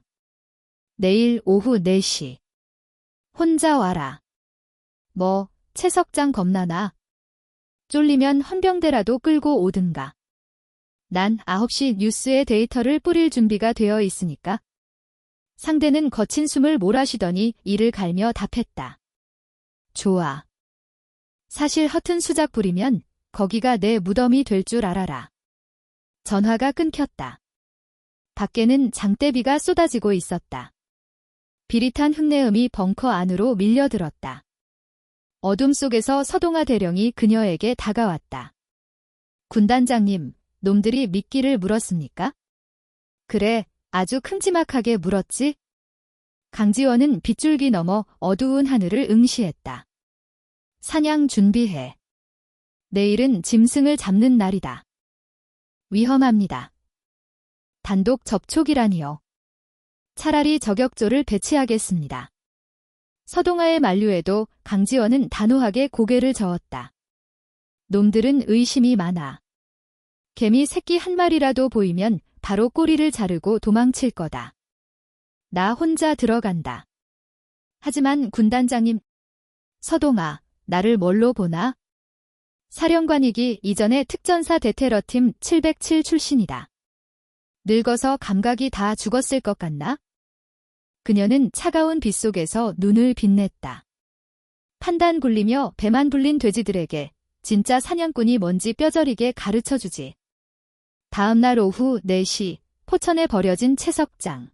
내일 오후 4시. 혼자 와라. 뭐, 채석장 겁나나? 쫄리면 헌병대라도 끌고 오든가. 난 9시 뉴스에 데이터를 뿌릴 준비가 되어 있으니까. 상대는 거친 숨을 몰아쉬더니 이를 갈며 답했다. 좋아. 사실 허튼 수작 부리면 거기가 내 무덤이 될 줄 알아라. 전화가 끊겼다. 밖에는 장대비가 쏟아지고 있었다. 비릿한 흙내음이 벙커 안으로 밀려들었다. 어둠 속에서 서동아 대령이 그녀에게 다가왔다. 군단장님, 놈들이 미끼를 물었습니까? 그래, 아주 큼지막하게 물었지? 강지원은 빗줄기 넘어 어두운 하늘을 응시했다. 사냥 준비해. 내일은 짐승을 잡는 날이다. 위험합니다. 단독 접촉이라니요. 차라리 저격조를 배치하겠습니다. 서동아의 만류에도 강지원은 단호하게 고개를 저었다. 놈들은 의심이 많아. 개미 새끼 한 마리라도 보이면 바로 꼬리를 자르고 도망칠 거다. 나 혼자 들어간다. 하지만 군단장님, 서동아, 나를 뭘로 보나? 사령관이기 이전에 특전사 대테러팀 707 출신이다. 늙어서 감각이 다 죽었을 것 같나? 그녀는 차가운 빛 속에서 눈을 빛냈다. 판단 굴리며 배만 불린 돼지들에게 진짜 사냥꾼이 뭔지 뼈저리게 가르쳐주지. 다음날 오후 4시 포천에 버려진 채석장.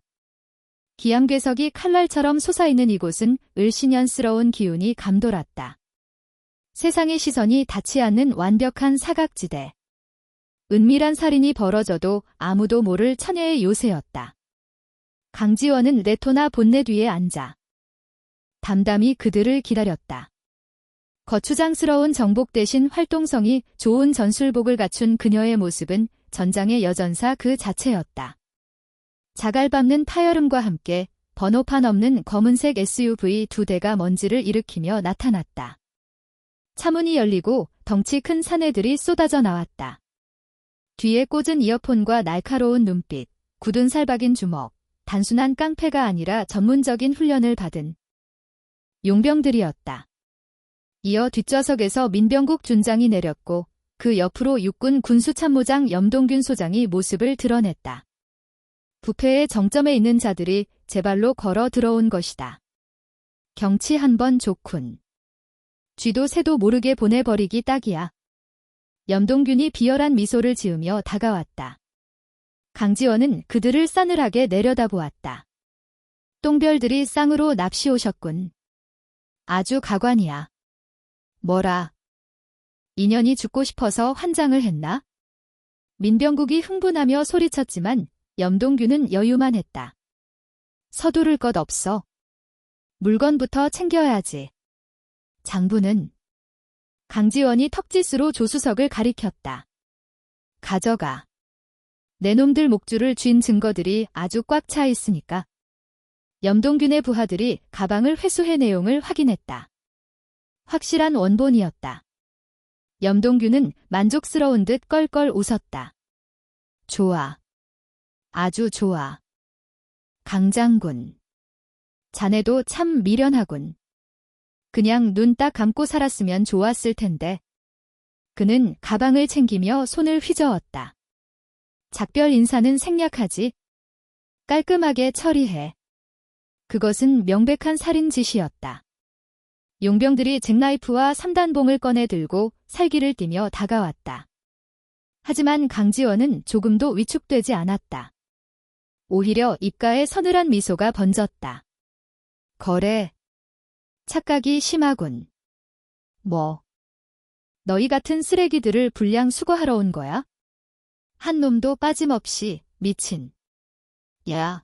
기암괴석이 칼날처럼 솟아있는 이곳은 을씨년스러운 기운이 감돌았다. 세상의 시선이 닿지 않는 완벽한 사각지대. 은밀한 살인이 벌어져도 아무도 모를 천혜의 요새였다. 강지원은 레토나 본넷 위에 앉아 담담히 그들을 기다렸다. 거추장스러운 정복 대신 활동성이 좋은 전술복을 갖춘 그녀의 모습은 전장의 여전사 그 자체였다. 자갈 밟는 파열음과 함께 번호판 없는 검은색 SUV 2대가 먼지를 일으키며 나타났다. 차문이 열리고 덩치 큰 사내들이 쏟아져 나왔다. 뒤에 꽂은 이어폰과 날카로운 눈빛, 굳은 살박인 주먹, 단순한 깡패가 아니라 전문적인 훈련을 받은 용병들이었다. 이어 뒷좌석에서 민병국 준장이 내렸고 그 옆으로 육군 군수참모장 염동균 소장이 모습을 드러냈다. 부패의 정점에 있는 자들이 제 발로 걸어 들어온 것이다. 경치 한번 좋군. 쥐도 새도 모르게 보내버리기 딱이야. 염동균이 비열한 미소를 지으며 다가왔다. 강지원은 그들을 싸늘하게 내려다보았다. 똥별들이 쌍으로 납시 오셨군. 아주 가관이야. 뭐라? 인연이 죽고 싶어서 환장을 했나? 민병국이 흥분하며 소리쳤지만 염동균은 여유만 했다. 서두를 것 없어. 물건부터 챙겨야지. 장부는 강지원이 턱짓으로 조수석을 가리켰다. 가져가. 내 놈들 목줄을 쥔 증거들이 아주 꽉 차 있으니까. 염동균의 부하들이 가방을 회수해 내용을 확인했다. 확실한 원본이었다. 염동균은 만족스러운 듯 껄껄 웃었다. 좋아. 아주 좋아. 강장군. 자네도 참 미련하군. 그냥 눈 딱 감고 살았으면 좋았을 텐데. 그는 가방을 챙기며 손을 휘저었다. 작별 인사는 생략하지. 깔끔하게 처리해. 그것은 명백한 살인 짓이었다. 용병들이 잭나이프와 3단봉을 꺼내 들고 살기를 띠며 다가왔다. 하지만 강지원은 조금도 위축되지 않았다. 오히려 입가에 서늘한 미소가 번졌다. 거래. 착각이 심하군. 뭐? 너희 같은 쓰레기들을 분량 수거하러 온 거야? 한 놈도 빠짐없이 미친. 야.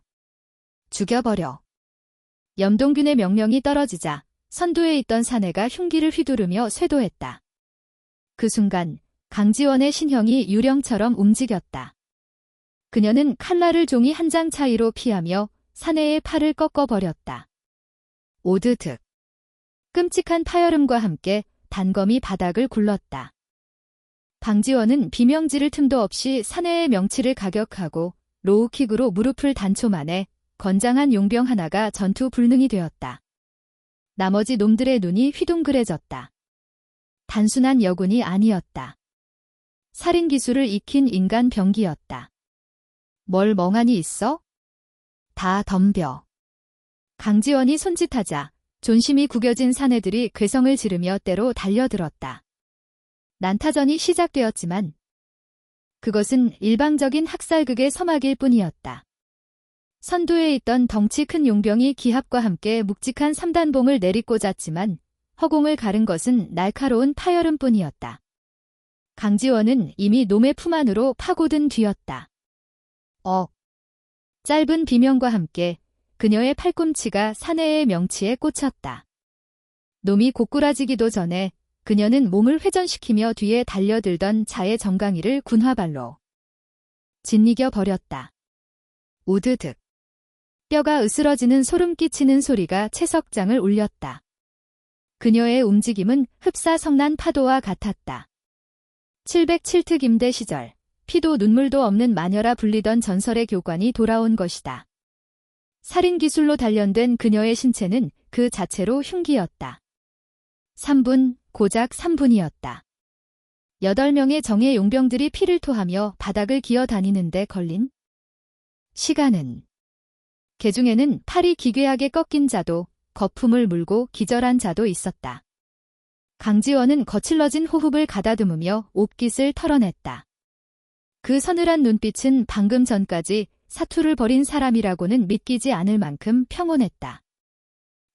죽여버려. 염동균의 명령이 떨어지자 선두에 있던 사내가 흉기를 휘두르며 쇄도했다. 그 순간 강지원의 신형이 유령처럼 움직였다. 그녀는 칼날을 종이 한 장 차이로 피하며 사내의 팔을 꺾어버렸다. 오드득. 끔찍한 파열음과 함께 단검이 바닥을 굴렀다. 방지원은 비명 지를 틈도 없이 사내의 명치를 가격하고 로우킥으로 무릎을 단초 만에 건장한 용병 하나가 전투 불능이 되었다. 나머지 놈들의 눈이 휘둥그레졌다. 단순한 여군이 아니었다. 살인 기술을 익힌 인간 병기였다. 뭘 멍하니 있어? 다 덤벼. 강지원이 손짓하자 존심이 구겨진 사내들이 괴성을 지르며 때로 달려들었다. 난타전이 시작되었지만 그것은 일방적인 학살극의 서막일 뿐이었다. 선두에 있던 덩치 큰 용병이 기합과 함께 묵직한 3단봉을 내리꽂았지만 허공을 가른 것은 날카로운 파열음뿐이었다. 강지원은 이미 놈의 품 안으로 파고든 뒤였다. 짧은 비명과 함께 그녀의 팔꿈치가 사내의 명치에 꽂혔다. 놈이 고꾸라지기도 전에 그녀는 몸을 회전시키며 뒤에 달려들던 자의 정강이를 군화발로 짓이겨 버렸다. 우드득. 뼈가 으스러지는 소름 끼치는 소리가 채석장을 울렸다. 그녀의 움직임은 흡사성난 파도와 같았다. 707특 임대 시절, 피도 눈물도 없는 마녀라 불리던 전설의 교관이 돌아온 것이다. 살인 기술로 단련된 그녀의 신체는 그 자체로 흉기였다. 3분, 고작 3분이었다. 8명의 정예 용병들이 피를 토하며 바닥을 기어다니는데 걸린 시간은. 개 중에는 팔이 기괴하게 꺾인 자도, 거품을 물고 기절한 자도 있었다. 강지원은 거칠러진 호흡을 가다듬으며 옷깃을 털어냈다. 그 서늘한 눈빛은 방금 전까지 사투를 벌인 사람이라고는 믿기지 않을 만큼 평온했다.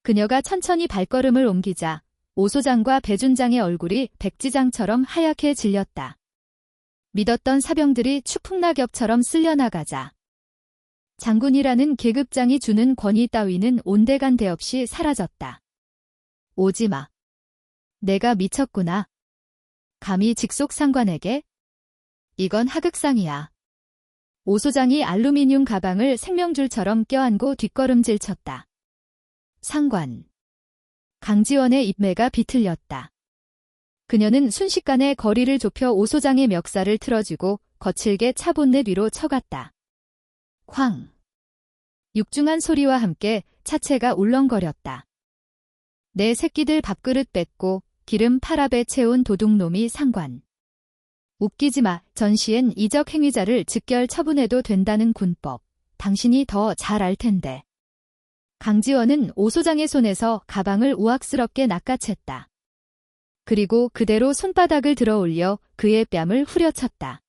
그녀가 천천히 발걸음을 옮기자 오 소장과 배 준장의 얼굴이 백지장처럼 하얗게 질렸다. 믿었던 사병들이 추풍낙엽처럼 쓸려나가자 장군이라는 계급장이 주는 권위 따위는 온데간데 없이 사라졌다. 오지마. 내가 미쳤구나. 감히 직속상관에게? 이건 하극상이야. 오 소장이 알루미늄 가방을 생명줄처럼 껴안고 뒷걸음질 쳤다. 상관. 강지원의 입매가 비틀렸다. 그녀는 순식간에 거리를 좁혀 오 소장의 멱살을 틀어주고 거칠게 차 본넷 위로 쳐갔다. 쾅. 육중한 소리와 함께 차체가 울렁거렸다. 내 새끼들 밥그릇 뺏고 기름 팔압에 채운 도둑놈이 상관. 웃기지 마. 전시엔 이적 행위자를 즉결 처분해도 된다는 군법. 당신이 더 잘 알 텐데. 강지원은 오 소장의 손에서 가방을 우악스럽게 낚아챘다. 그리고 그대로 손바닥을 들어 올려 그의 뺨을 후려쳤다.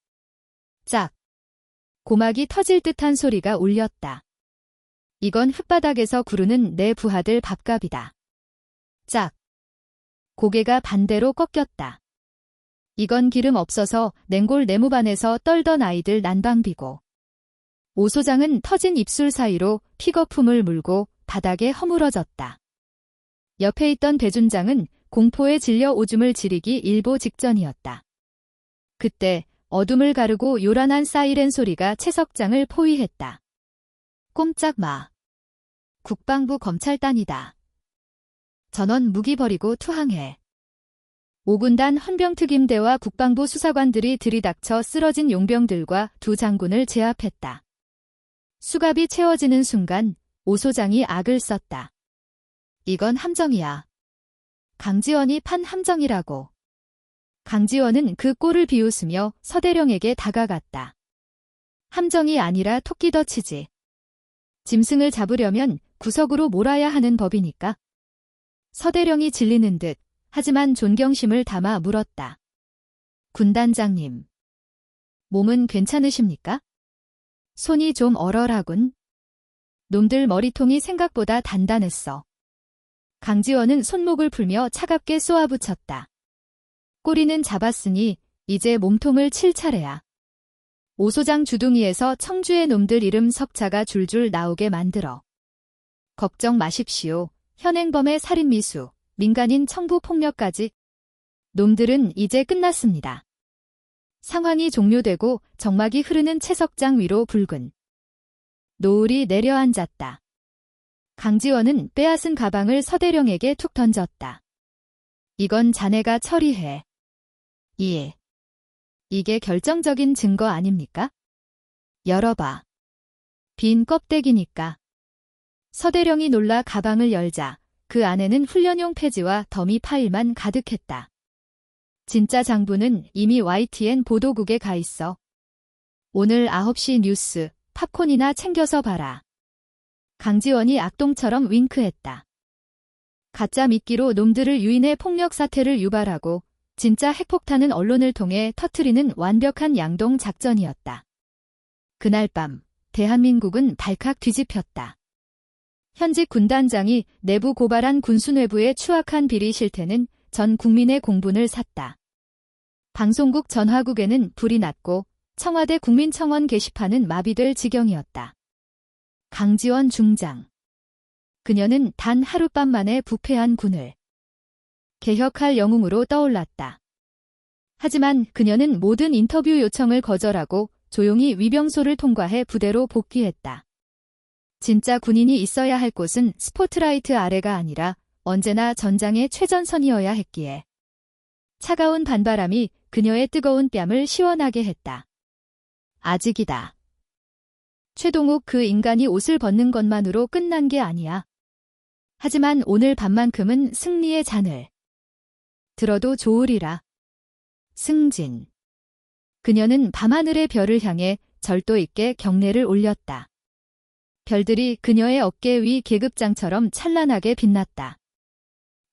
짝. 고막이 터질 듯한 소리가 울렸다. 이건 흙바닥에서 구르는 내 부하들 밥값이다. 짝. 고개가 반대로 꺾였다. 이건 기름 없어서 냉골 네모반에서 떨던 아이들 난방비고. 오 소장은 터진 입술 사이로 피거품을 물고 바닥에 허물어졌다. 옆에 있던 배준장은 공포에 질려 오줌을 지르기 일보 직전이었다. 그때 어둠을 가르고 요란한 사이렌 소리가 채석장을 포위했다. 꼼짝 마. 국방부 검찰단이다. 전원 무기 버리고 투항해. 5군단 헌병특임대와 국방부 수사관들이 들이닥쳐 쓰러진 용병들과 두 장군을 제압했다. 수갑이 채워지는 순간 오 소장이 악을 썼다. 이건 함정이야. 강지원이 판 함정이라고. 강지원은 그 꼴을 비웃으며 서대령에게 다가갔다. 함정이 아니라 토끼더치지. 짐승을 잡으려면 구석으로 몰아야 하는 법이니까. 서대령이 질리는 듯 하지만 존경심을 담아 물었다. 군단장님. 몸은 괜찮으십니까? 손이 좀 얼얼하군. 놈들 머리통이 생각보다 단단했어. 강지원은 손목을 풀며 차갑게 쏘아붙였다. 꼬리는 잡았으니 이제 몸통을 칠 차례야. 오 소장 주둥이에서 청주의 놈들 이름 석자가 줄줄 나오게 만들어. 걱정 마십시오. 현행범의 살인미수, 민간인 청부 폭력까지. 놈들은 이제 끝났습니다. 상황이 종료되고 정막이 흐르는 채석장 위로 붉은 노을이 내려앉았다. 강지원은 빼앗은 가방을 서대령에게 툭 던졌다. 이건 자네가 처리해. 예. 이게 결정적인 증거 아닙니까? 열어봐. 빈 껍데기니까. 서대령이 놀라 가방을 열자 그 안에는 훈련용 폐지와 더미 파일만 가득했다. 진짜 장부는 이미 YTN 보도국에 가 있어. 오늘 9시 뉴스, 팝콘이나 챙겨서 봐라. 강지원이 악동처럼 윙크했다. 가짜 미끼로 놈들을 유인해 폭력 사태를 유발하고 진짜 핵폭탄은 언론을 통해 터트리는 완벽한 양동 작전이었다. 그날 밤 대한민국은 발칵 뒤집혔다. 현직 군단장이 내부 고발한 군수뇌부의 추악한 비리 실태는 전 국민의 공분을 샀다. 방송국 전화국에는 불이 났고 청와대 국민청원 게시판은 마비될 지경이었다. 강지원 중장. 그녀는 단 하룻밤 만에 부패한 군을 개혁할 영웅으로 떠올랐다. 하지만 그녀는 모든 인터뷰 요청을 거절하고 조용히 위병소를 통과해 부대로 복귀했다. 진짜 군인이 있어야 할 곳은 스포트라이트 아래가 아니라 언제나 전장의 최전선이어야 했기에. 차가운 반바람이 그녀의 뜨거운 뺨을 시원하게 했다. 아직이다. 최동욱 그 인간이 옷을 벗는 것만으로 끝난 게 아니야. 하지만 오늘 밤만큼은 승리의 잔을 들어도 좋으리라. 승진. 그녀는 밤하늘의 별을 향해 절도 있게 경례를 올렸다. 별들이 그녀의 어깨 위 계급장처럼 찬란하게 빛났다.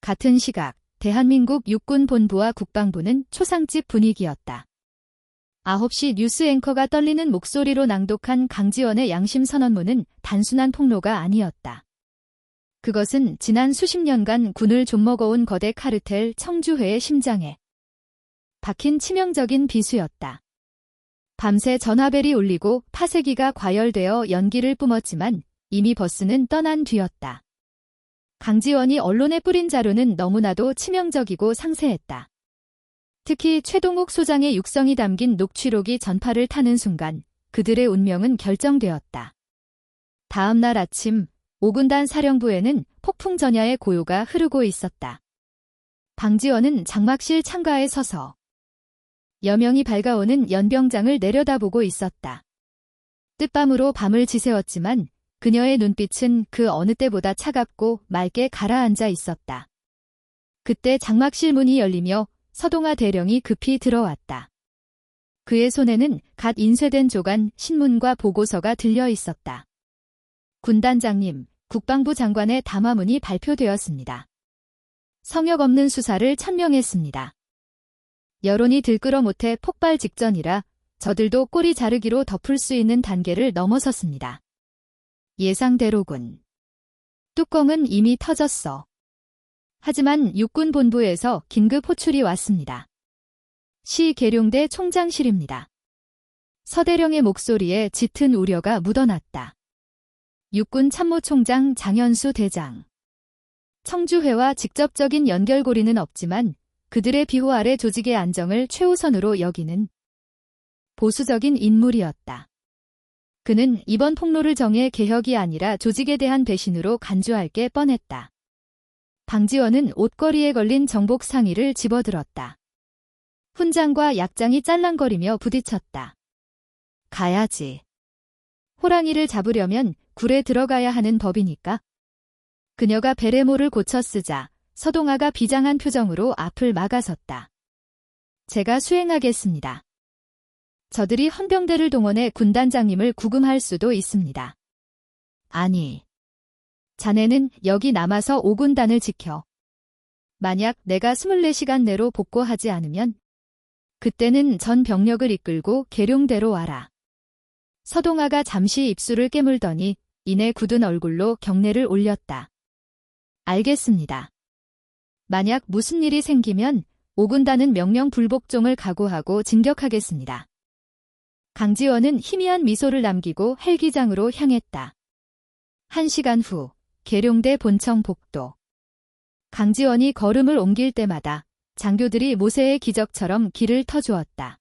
같은 시각 대한민국 육군본부와 국방부는 초상집 분위기였다. 9시 뉴스 앵커가 떨리는 목소리로 낭독한 강지원의 양심선언문은 단순한 폭로가 아니었다. 그것은 지난 수십 년간 군을 좀먹어온 거대 카르텔 청주회의 심장에 박힌 치명적인 비수였다. 밤새 전화벨이 울리고 파쇄기가 과열되어 연기를 뿜었지만 이미 버스는 떠난 뒤였다. 강지원이 언론에 뿌린 자료는 너무나도 치명적이고 상세했다. 특히 최동욱 소장의 육성이 담긴 녹취록이 전파를 타는 순간 그들의 운명은 결정되었다. 다음 날 아침 5군단 사령부에는 폭풍 전야의 고요가 흐르고 있었다. 방지원은 장막실 창가에 서서 여명이 밝아오는 연병장을 내려다보고 있었다. 뜻밤으로 밤을 지새웠지만 그녀의 눈빛은 그 어느 때보다 차갑고 맑게 가라앉아 있었다. 그때 장막실 문이 열리며 서동아 대령이 급히 들어왔다. 그의 손에는 갓 인쇄된 조간 신문과 보고서가 들려 있었다. 군단장님, 국방부 장관의 담화문이 발표되었습니다. 성역 없는 수사를 천명했습니다. 여론이 들끓어 못해 폭발 직전이라 저들도 꼬리 자르기로 덮을 수 있는 단계를 넘어섰습니다. 예상대로군. 뚜껑은 이미 터졌어. 하지만 육군본부에서 긴급 호출이 왔습니다. 시 계룡대 총장실입니다. 서대령의 목소리에 짙은 우려가 묻어났다. 육군 참모총장 장현수 대장. 청주회와 직접적인 연결고리는 없지만 그들의 비호 아래 조직의 안정을 최우선으로 여기는 보수적인 인물이었다. 그는 이번 폭로를 정예 개혁이 아니라 조직에 대한 배신으로 간주할 게 뻔했다. 방지원은 옷걸이에 걸린 정복 상의를 집어들었다. 훈장과 약장이 짤랑거리며 부딪혔다. 가야지. 호랑이를 잡으려면 굴에 들어가야 하는 법이니까. 그녀가 베레모를 고쳐 쓰자 서동아가 비장한 표정으로 앞을 막아섰다. 제가 수행하겠습니다. 저들이 헌병대를 동원해 군단장님을 구금할 수도 있습니다. 아니. 자네는 여기 남아서 5군단을 지켜. 만약 내가 24시간 내로 복구하지 않으면 그때는 전 병력을 이끌고 계룡대로 와라. 서동아가 잠시 입술을 깨물더니 이내 굳은 얼굴로 경례를 올렸다. 알겠습니다. 만약 무슨 일이 생기면 5군단은 명령 불복종을 각오하고 진격하겠습니다. 강지원은 희미한 미소를 남기고 헬기장으로 향했다. 1시간 후 계룡대 본청 복도. 강지원이 걸음을 옮길 때마다 장교들이 모세의 기적처럼 길을 터주었다.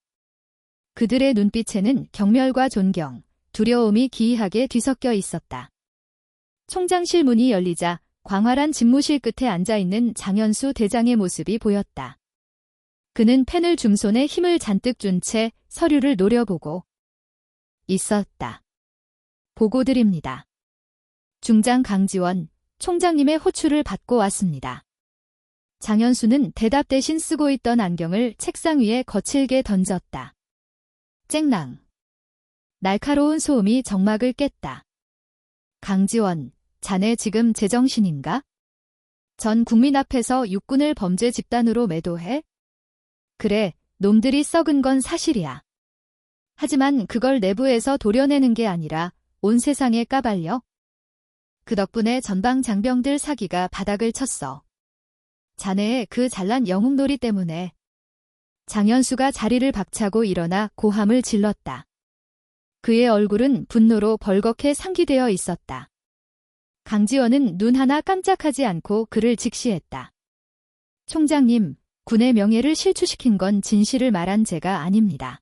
그들의 눈빛에는 경멸과 존경, 두려움이 기이하게 뒤섞여 있었다. 총장실 문이 열리자 광활한 집무실 끝에 앉아있는 장현수 대장의 모습이 보였다. 그는 펜을 줌손에 힘을 잔뜩 준 채 서류를 노려보고 있었다. 보고드립니다. 중장 강지원, 총장님의 호출을 받고 왔습니다. 장현수는 대답 대신 쓰고 있던 안경을 책상 위에 거칠게 던졌다. 쨍랑. 날카로운 소음이 정막을 깼다. 강지원, 자네 지금 제정신인가? 전 국민 앞에서 육군을 범죄 집단으로 매도해? 그래, 놈들이 썩은 건 사실이야. 하지만 그걸 내부에서 도려내는 게 아니라 온 세상에 까발려? 그 덕분에 전방 장병들 사기가 바닥을 쳤어. 자네의 그 잘난 영웅놀이 때문에. 장현수가 자리를 박차고 일어나 고함을 질렀다. 그의 얼굴은 분노로 벌겋게 상기되어 있었다. 강지원은 눈 하나 깜짝하지 않고 그를 직시했다. 총장님, 군의 명예를 실추시킨 건 진실을 말한 제가 아닙니다.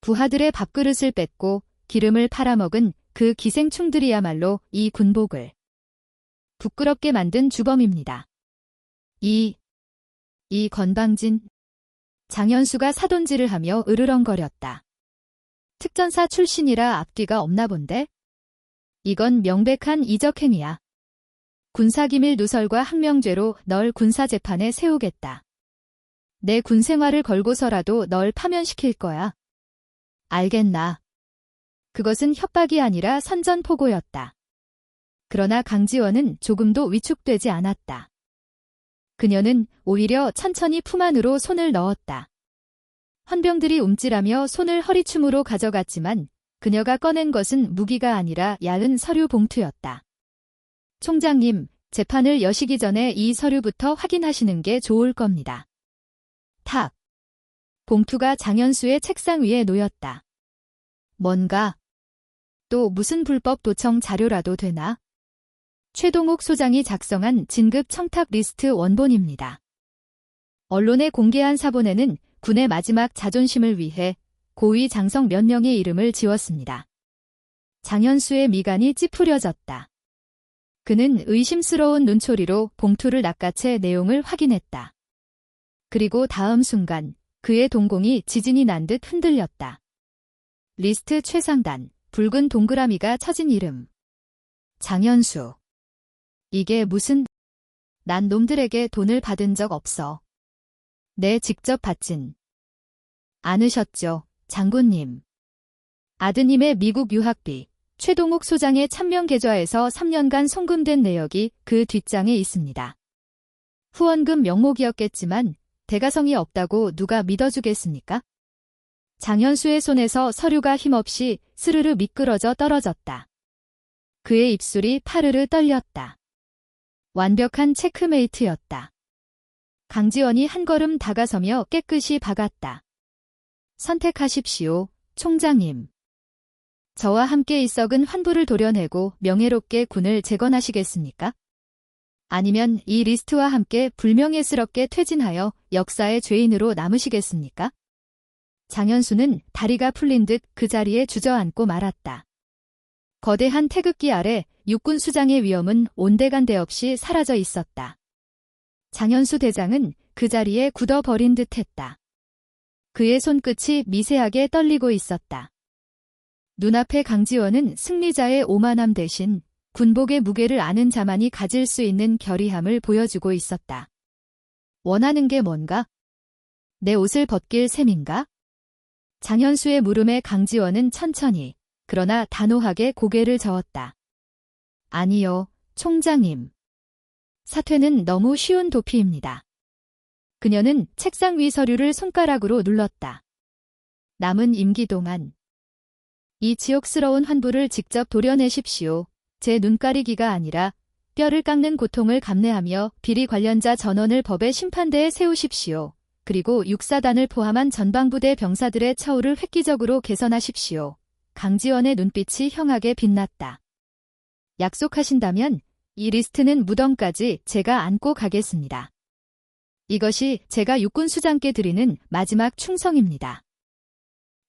부하들의 밥그릇을 뺏고 기름을 팔아먹은 그 기생충들이야말로 이 군복을 부끄럽게 만든 주범입니다. 이 건방진. 장현수가 사돈질을 하며 으르렁거렸다. 특전사 출신이라 앞뒤가 없나 본데? 이건 명백한 이적행위야. 군사기밀 누설과 항명죄로 널 군사재판에 세우겠다. 내 군생활을 걸고서라도 널 파면시킬 거야. 알겠나? 그것은 협박이 아니라 선전포고였다. 그러나 강지원은 조금도 위축되지 않았다. 그녀는 오히려 천천히 품 안으로 손을 넣었다. 헌병들이 움찔하며 손을 허리춤으로 가져갔지만 그녀가 꺼낸 것은 무기가 아니라 얇은 서류 봉투였다. 총장님, 재판을 여시기 전에 이 서류부터 확인하시는 게 좋을 겁니다. 탁. 봉투가 장현수의 책상 위에 놓였다. 뭔가? 또 무슨 불법 도청 자료라도 되나? 최동욱 소장이 작성한 진급 청탁 리스트 원본입니다. 언론에 공개한 사본에는 군의 마지막 자존심을 위해 고위 장성 몇 명의 이름을 지웠습니다. 장현수의 미간이 찌푸려졌다. 그는 의심스러운 눈초리로 봉투를 낚아채 내용을 확인했다. 그리고 다음 순간 그의 동공이 지진이 난 듯 흔들렸다. 리스트 최상단, 붉은 동그라미가 쳐진 이름. 장현수. 이게 무슨... 난 놈들에게 돈을 받은 적 없어. 네, 직접 받진 않으셨죠, 장군님. 아드님의 미국 유학비, 최동욱 소장의 참명 계좌에서 3년간 송금된 내역이 그 뒷장에 있습니다. 후원금 명목이었겠지만 대가성이 없다고 누가 믿어주겠습니까? 장현수의 손에서 서류가 힘없이 스르르 미끄러져 떨어졌다. 그의 입술이 파르르 떨렸다. 완벽한 체크메이트였다. 강지원이 한 걸음 다가서며 깨끗이 박았다. 선택하십시오, 총장님. 저와 함께 이 썩은 환부를 도려내고 명예롭게 군을 재건하시겠습니까? 아니면 이 리스트와 함께 불명예스럽게 퇴진하여 역사의 죄인으로 남으시겠습니까? 장현수는 다리가 풀린 듯 그 자리에 주저앉고 말았다. 거대한 태극기 아래 육군 수장의 위엄은 온데간데 없이 사라져 있었다. 장현수 대장은 그 자리에 굳어버린 듯했다. 그의 손끝이 미세하게 떨리고 있었다. 눈앞의 강지원은 승리자의 오만함 대신 군복의 무게를 아는 자만이 가질 수 있는 결의함을 보여주고 있었다. 원하는 게 뭔가? 내 옷을 벗길 셈인가? 장현수의 물음에 강지원은 천천히, 그러나 단호하게 고개를 저었다. 아니요, 총장님. 사퇴는 너무 쉬운 도피입니다. 그녀는 책상 위 서류를 손가락으로 눌렀다. 남은 임기 동안 이 지옥스러운 환부를 직접 도려내십시오. 제 눈가리기가 아니라 뼈를 깎는 고통을 감내하며 비리 관련자 전원을 법의 심판대에 세우십시오. 그리고 육사단을 포함한 전방부대 병사들의 처우를 획기적으로 개선하십시오. 강지원의 눈빛이 형하게 빛났다. 약속하신다면 이 리스트는 무덤까지 제가 안고 가겠습니다. 이것이 제가 육군 수장께 드리는 마지막 충성입니다.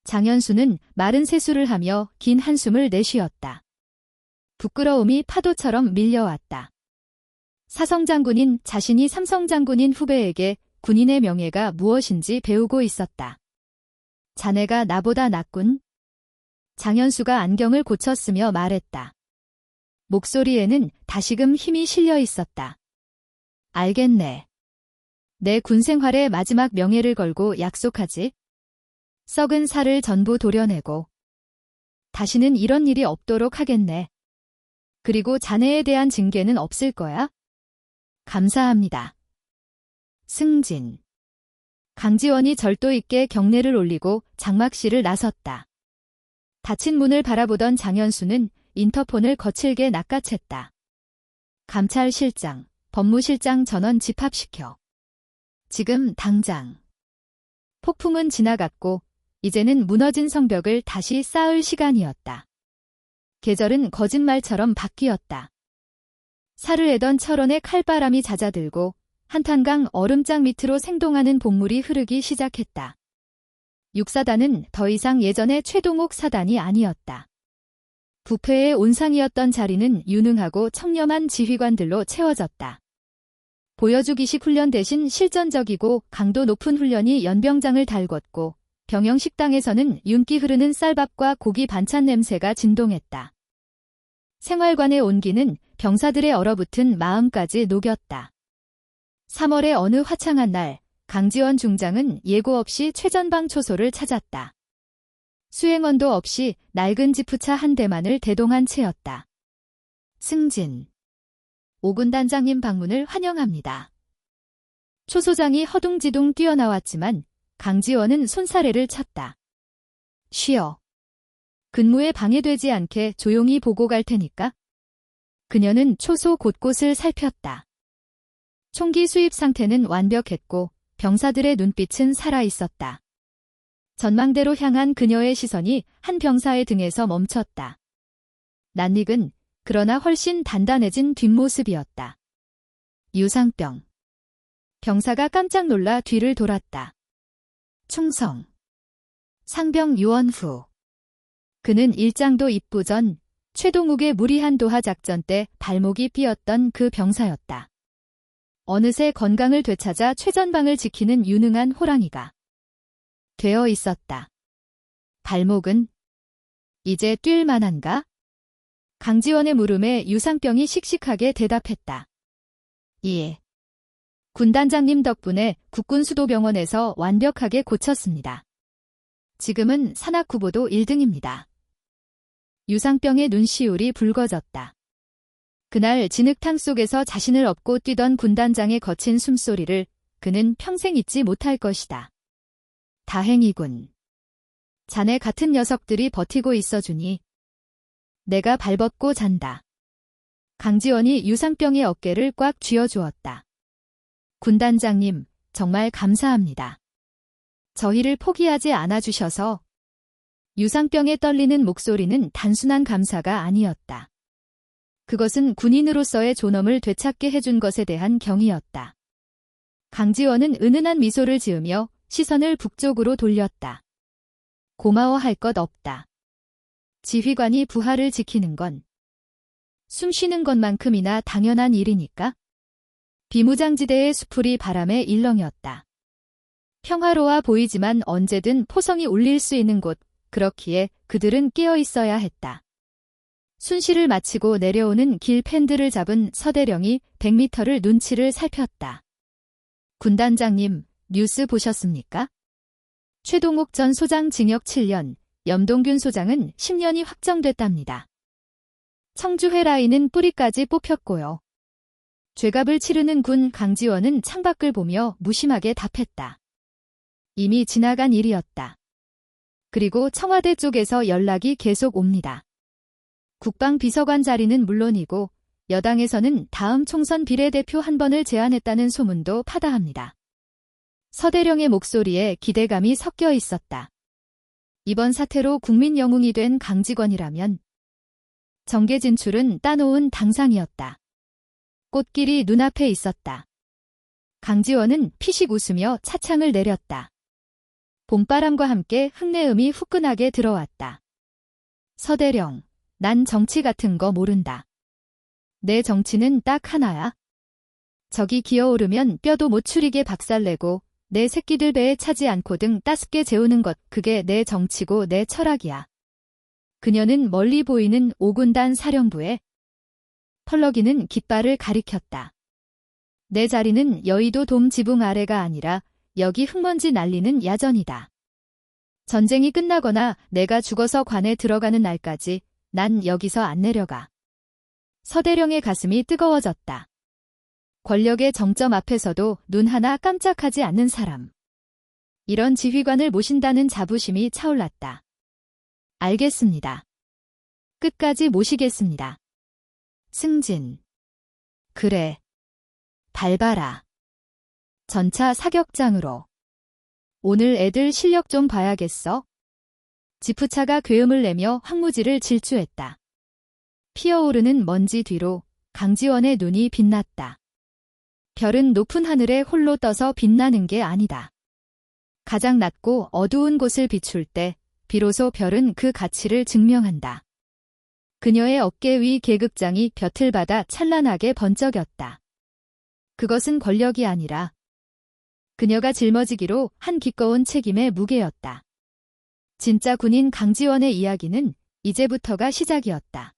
장현수는 마른 세수를 하며 긴 한숨을 내쉬었다. 부끄러움이 파도처럼 밀려왔다. 사성장군인 자신이 삼성장군인 후배에게 군인의 명예가 무엇인지 배우고 있었다. 자네가 나보다 낫군. 장현수가 안경을 고쳤으며 말했다. 목소리에는 다시금 힘이 실려 있었다. 알겠네. 내 군생활의 마지막 명예를 걸고 약속하지. 썩은 살을 전부 도려내고 다시는 이런 일이 없도록 하겠네. 그리고 자네에 대한 징계는 없을 거야? 감사합니다. 승진. 강지원이 절도 있게 경례를 올리고 장막실을 나섰다. 닫힌 문을 바라보던 장현수는 인터폰을 거칠게 낚아챘다. 감찰실장, 법무실장 전원 집합시켜. 지금 당장. 폭풍은 지나갔고 이제는 무너진 성벽을 다시 쌓을 시간이었다. 계절은 거짓말처럼 바뀌었다. 사르르던 철원의 칼바람이 잦아들고 한탄강 얼음장 밑으로 생동하는 봄물이 흐르기 시작했다. 육사단은 더 이상 예전의 최동욱 사단이 아니었다. 부패의 온상이었던 자리는 유능하고 청렴한 지휘관들로 채워졌다. 보여주기식 훈련 대신 실전적이고 강도 높은 훈련이 연병장을 달궜고 병영식당에서는 윤기 흐르는 쌀밥과 고기 반찬 냄새가 진동했다. 생활관의 온기는 병사들의 얼어붙은 마음까지 녹였다. 3월의 어느 화창한 날, 강지원 중장은 예고 없이 최전방 초소를 찾았다. 수행원도 없이 낡은 지프차 한 대만을 대동한 채였다. 승진. 오군 단장님 방문을 환영합니다. 초소장이 허둥지둥 뛰어나왔지만 강지원은 손사래를 쳤다. 쉬어. 근무에 방해되지 않게 조용히 보고 갈 테니까. 그녀는 초소 곳곳을 살폈다. 총기 수입 상태는 완벽했고 병사들의 눈빛은 살아있었다. 전망대로 향한 그녀의 시선이 한 병사의 등에서 멈췄다. 낯익은 그러나 훨씬 단단해진 뒷모습이었다. 유상병. 병사가 깜짝 놀라 뒤를 돌았다. 충성. 상병 유언 후. 그는 일장도 입부 전 최동욱의 무리한 도하 작전 때 발목이 삐었던 그 병사였다. 어느새 건강을 되찾아 최전방을 지키는 유능한 호랑이가 되어 있었다. 발목은 이제 뛸 만한가? 강지원의 물음에 유상병이 씩씩하게 대답했다. 예. 군단장님 덕분에 국군수도병원에서 완벽하게 고쳤습니다. 지금은 산악후보도 1등입니다. 유상병의 눈시울이 붉어졌다. 그날 진흙탕 속에서 자신을 업고 뛰던 군단장의 거친 숨소리를 그는 평생 잊지 못할 것이다. 다행이군. 자네 같은 녀석들이 버티고 있어주니 내가 발벗고 잔다. 강지원이 유상병의 어깨를 꽉 쥐어주었다. 군단장님, 정말 감사합니다. 저희를 포기하지 않아주셔서. 유상병의 떨리는 목소리는 단순한 감사가 아니었다. 그것은 군인으로서의 존엄을 되찾게 해준 것에 대한 경의였다. 강지원은 은은한 미소를 지으며 시선을 북쪽으로 돌렸다. 고마워할 것 없다. 지휘관이 부하를 지키는 건 숨쉬는 것만큼이나 당연한 일이니까. 비무장지대의 수풀이 바람에 일렁였다. 평화로워 보이지만 언제든 포성이 울릴 수 있는 곳, 그렇기에 그들은 깨어 있어야 했다. 순시를 마치고 내려오는 길 펜들을 잡은 서대령이 100m를 눈치를 살폈다. 군단장님, 뉴스 보셨습니까? 최동욱 전 소장 징역 7년, 염동균 소장은 10년이 확정됐답니다. 청주회 라인은 뿌리까지 뽑혔고요. 죄값을 치르는 군. 강지원은 창밖을 보며 무심하게 답했다. 이미 지나간 일이었다. 그리고 청와대 쪽에서 연락이 계속 옵니다. 국방비서관 자리는 물론이고 여당에서는 다음 총선 비례대표 한 번을 제안했다는 소문도 파다합니다. 서대령의 목소리에 기대감이 섞여 있었다. 이번 사태로 국민 영웅이 된 강직원이라면 정계 진출은 따놓은 당상이었다. 꽃길이 눈앞에 있었다. 강지원은 피식 웃으며 차창을 내렸다. 봄바람과 함께 흙내음이 후끈하게 들어왔다. 서대령, 난 정치 같은 거 모른다. 내 정치는 딱 하나야. 적이 기어오르면 뼈도 못 추리게 박살내고 내 새끼들 배에 차지 않고 등 따숩게 재우는 것, 그게 내 정치고 내 철학이야. 그녀는 멀리 보이는 5군단 사령부에 펄럭이는 깃발을 가리켰다. 내 자리는 여의도 돔 지붕 아래가 아니라 여기 흙먼지 날리는 야전이다. 전쟁이 끝나거나 내가 죽어서 관에 들어가는 날까지 난 여기서 안 내려가. 서대령의 가슴이 뜨거워졌다. 권력의 정점 앞에서도 눈 하나 깜짝하지 않는 사람. 이런 지휘관을 모신다는 자부심이 차올랐다. 알겠습니다. 끝까지 모시겠습니다. 승진. 그래. 밟아라. 전차 사격장으로. 오늘 애들 실력 좀 봐야겠어. 지프차가 괴음을 내며 황무지를 질주했다. 피어오르는 먼지 뒤로 강지원의 눈이 빛났다. 별은 높은 하늘에 홀로 떠서 빛나는 게 아니다. 가장 낮고 어두운 곳을 비출 때 비로소 별은 그 가치를 증명한다. 그녀의 어깨 위 계급장이 볕을 받아 찬란하게 번쩍였다. 그것은 권력이 아니라 그녀가 짊어지기로 한 기꺼운 책임의 무게였다. 진짜 군인 강지원의 이야기는 이제부터가 시작이었다.